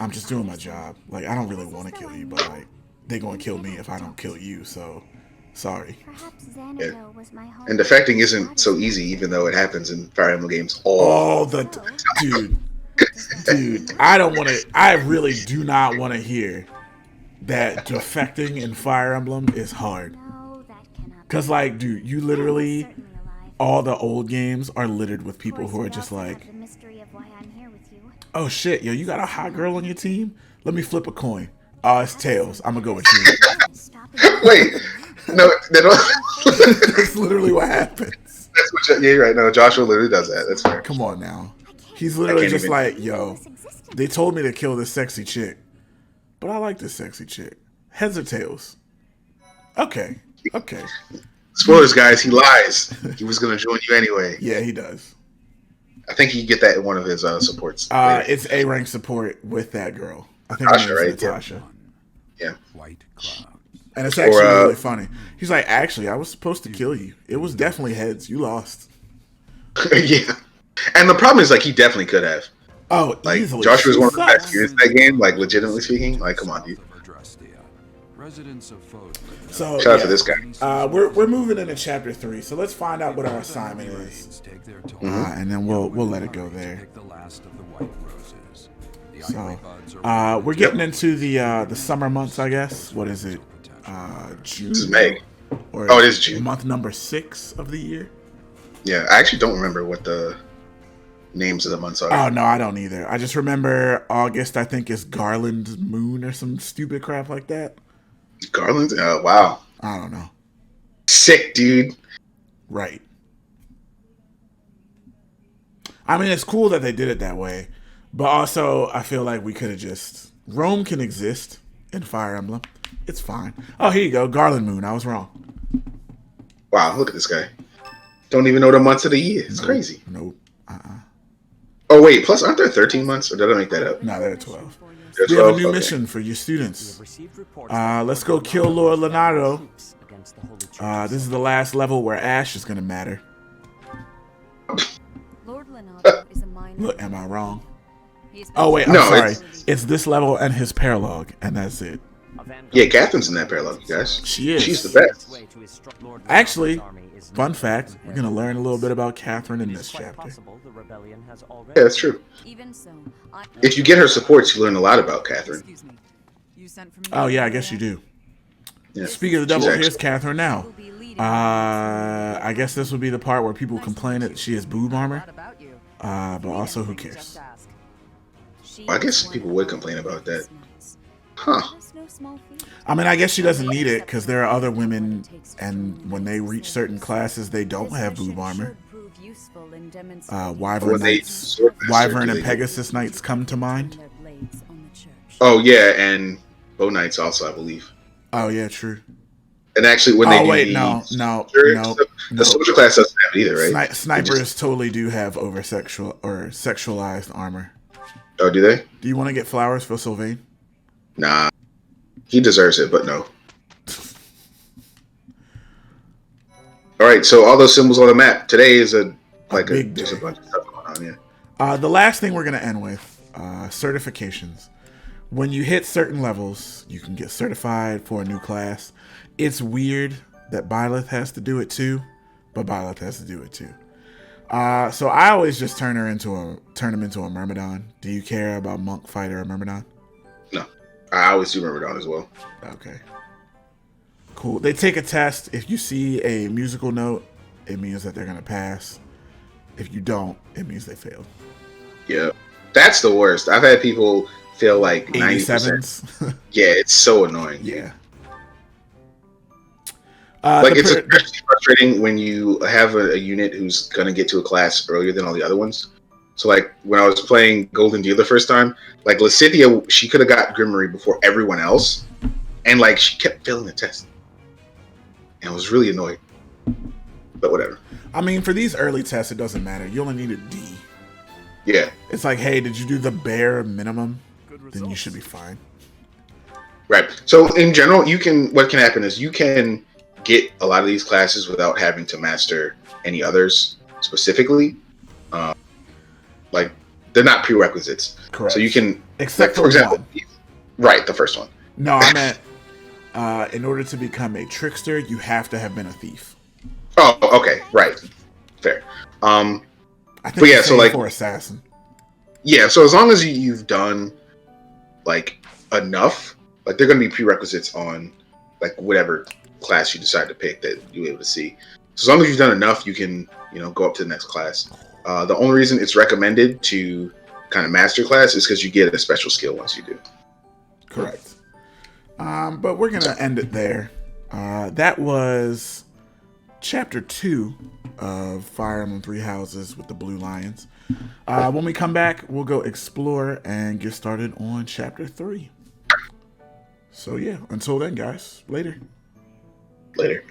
I'm just doing my job. Like, I don't really want to kill you, but like, they're gonna kill me if I don't kill you. So, sorry." Yeah. And defecting isn't so easy, even though it happens in Fire Emblem games all the dude. I don't want to. I really do not want to hear that defecting in Fire Emblem is hard. Cause like, dude, you literally. All the old games are littered with people who are just like, "Oh shit, yo, you got a hot girl on your team? Let me flip a coin. Oh, it's Tails. I'm gonna go with you." Wait, no, they don't. That's literally what happens. That's what. Yeah, you're right. No, Joshua literally does that. That's fair. Come on now. He's literally just like, "Yo, they told me to kill this sexy chick, but I like this sexy chick. Heads or tails? Okay. Spoilers, guys. He lies. He was going to join you anyway. Yeah, he does. I think he get that in one of his supports. It's A rank support with that girl. I think Natasha, right? Natasha. Yeah. White clouds. And it's actually really funny. He's like, "Actually, I was supposed to kill you. It was definitely heads. You lost." Yeah. And the problem is, like, he definitely could have. Oh, like, easily. Joshua was one of the best units in that game. Like, legitimately speaking, like, come on, dude. So, shout out to this guy. We're moving into chapter 3, so let's find out what our assignment is, and then we'll let it go there. So, we're getting into the summer months, I guess. What is it? June. This is May. Or it is June. Month number 6 of the year. Yeah, I actually don't remember what the names of the months are. Oh no, I don't either. I just remember August. I think is Garland's moon or some stupid crap like that. Garland? Wow. I don't know. Sick, dude. Right. I mean, it's cool that they did it that way, but also I feel like we could have just... Rome can exist in Fire Emblem. It's fine. Oh, here you go. Garland moon. I was wrong. Wow, look at this guy. Don't even know the months of the year. It's crazy. Nope. Oh, wait. Plus, aren't there 13 months? Or did I make that up? No, there are 12. There's we 12? have a new Okay. mission for your students. Let's go kill Lord Leonardo. This is the last level where Ash is going to matter. Look, am I wrong? Oh, wait, I'm sorry. It's this level and his paralogue, and that's it. Yeah, Catherine's in that parallel, you guys. She is. She's the best. Actually, fun fact, we're going to learn a little bit about Catherine in this chapter. Yeah, that's true. Even so, If you get her supports, you learn a lot about Catherine. Excuse me. You sent for me? Oh, yeah, I guess you do. Yeah. Speaking of the devil, She's here's Catherine now. I guess this would be the part where people complain that she has boob armor. But also, who cares? Well, I guess people would complain about that. Huh. I mean, I guess she doesn't need it because there are other women, and when they reach certain classes, they don't have boob armor. Wyvern When they Knights, sword master, Wyvern do and they- Pegasus Knights come to mind. Oh yeah, and Bow Knights also, I believe. Oh yeah, true. And actually, when they Oh do wait, the no, the soldier class doesn't have it either, right? Snipers totally do have over sexualized armor. Oh, do they? Do you want to get flowers for Sylvain? Nah, he deserves it, but no. All right, so all those symbols on the map. Today is big just a day. bunch of stuff going on. Yeah. The last thing we're gonna end with certifications. When you hit certain levels, you can get certified for a new class. It's weird that Byleth has to do it too, but Byleth has to do it too. So I always just turn him into a Myrmidon. Do you care about Monk, Fighter, or Myrmidon? No, I always do Myrmidon as well. Okay. Cool. They take a test. If you see a musical note, it means that they're gonna pass. If you don't, it means they failed. Yeah, that's the worst. I've had people fail like 90%. 87s. Yeah, it's so annoying. Yeah. It's especially frustrating when you have a unit who's gonna get to a class earlier than all the other ones. So like when I was playing Golden Deal the first time, like Lysithea, she could have got Grimory before everyone else, and like she kept failing the test, and I was really annoyed. But whatever. I mean, for these early tests, it doesn't matter. You only need a D. Yeah. It's like, hey, did you do the bare minimum? Then you should be fine. Right. So in general, what can happen is you can get a lot of these classes without having to master any others specifically. Like they're not prerequisites. Correct. So you can, Except for example, one. right, the first one. No, I meant in order to become a trickster, you have to have been a thief. Oh, okay, right, fair. I think but yeah, the so same like for assassin. Yeah, so as long as you've done like enough, like they're going to be prerequisites on like whatever class you decide to pick that you'll be able to see. So as long as you've done enough, you can go up to the next class. The only reason it's recommended to kind of master class is because you get a special skill once you do. Correct. But we're gonna end it there. That was chapter 2 of Fire Emblem 3 Houses with the Blue Lions. When we come back, we'll go explore and get started on chapter 3. So yeah, until then, guys, later. Later.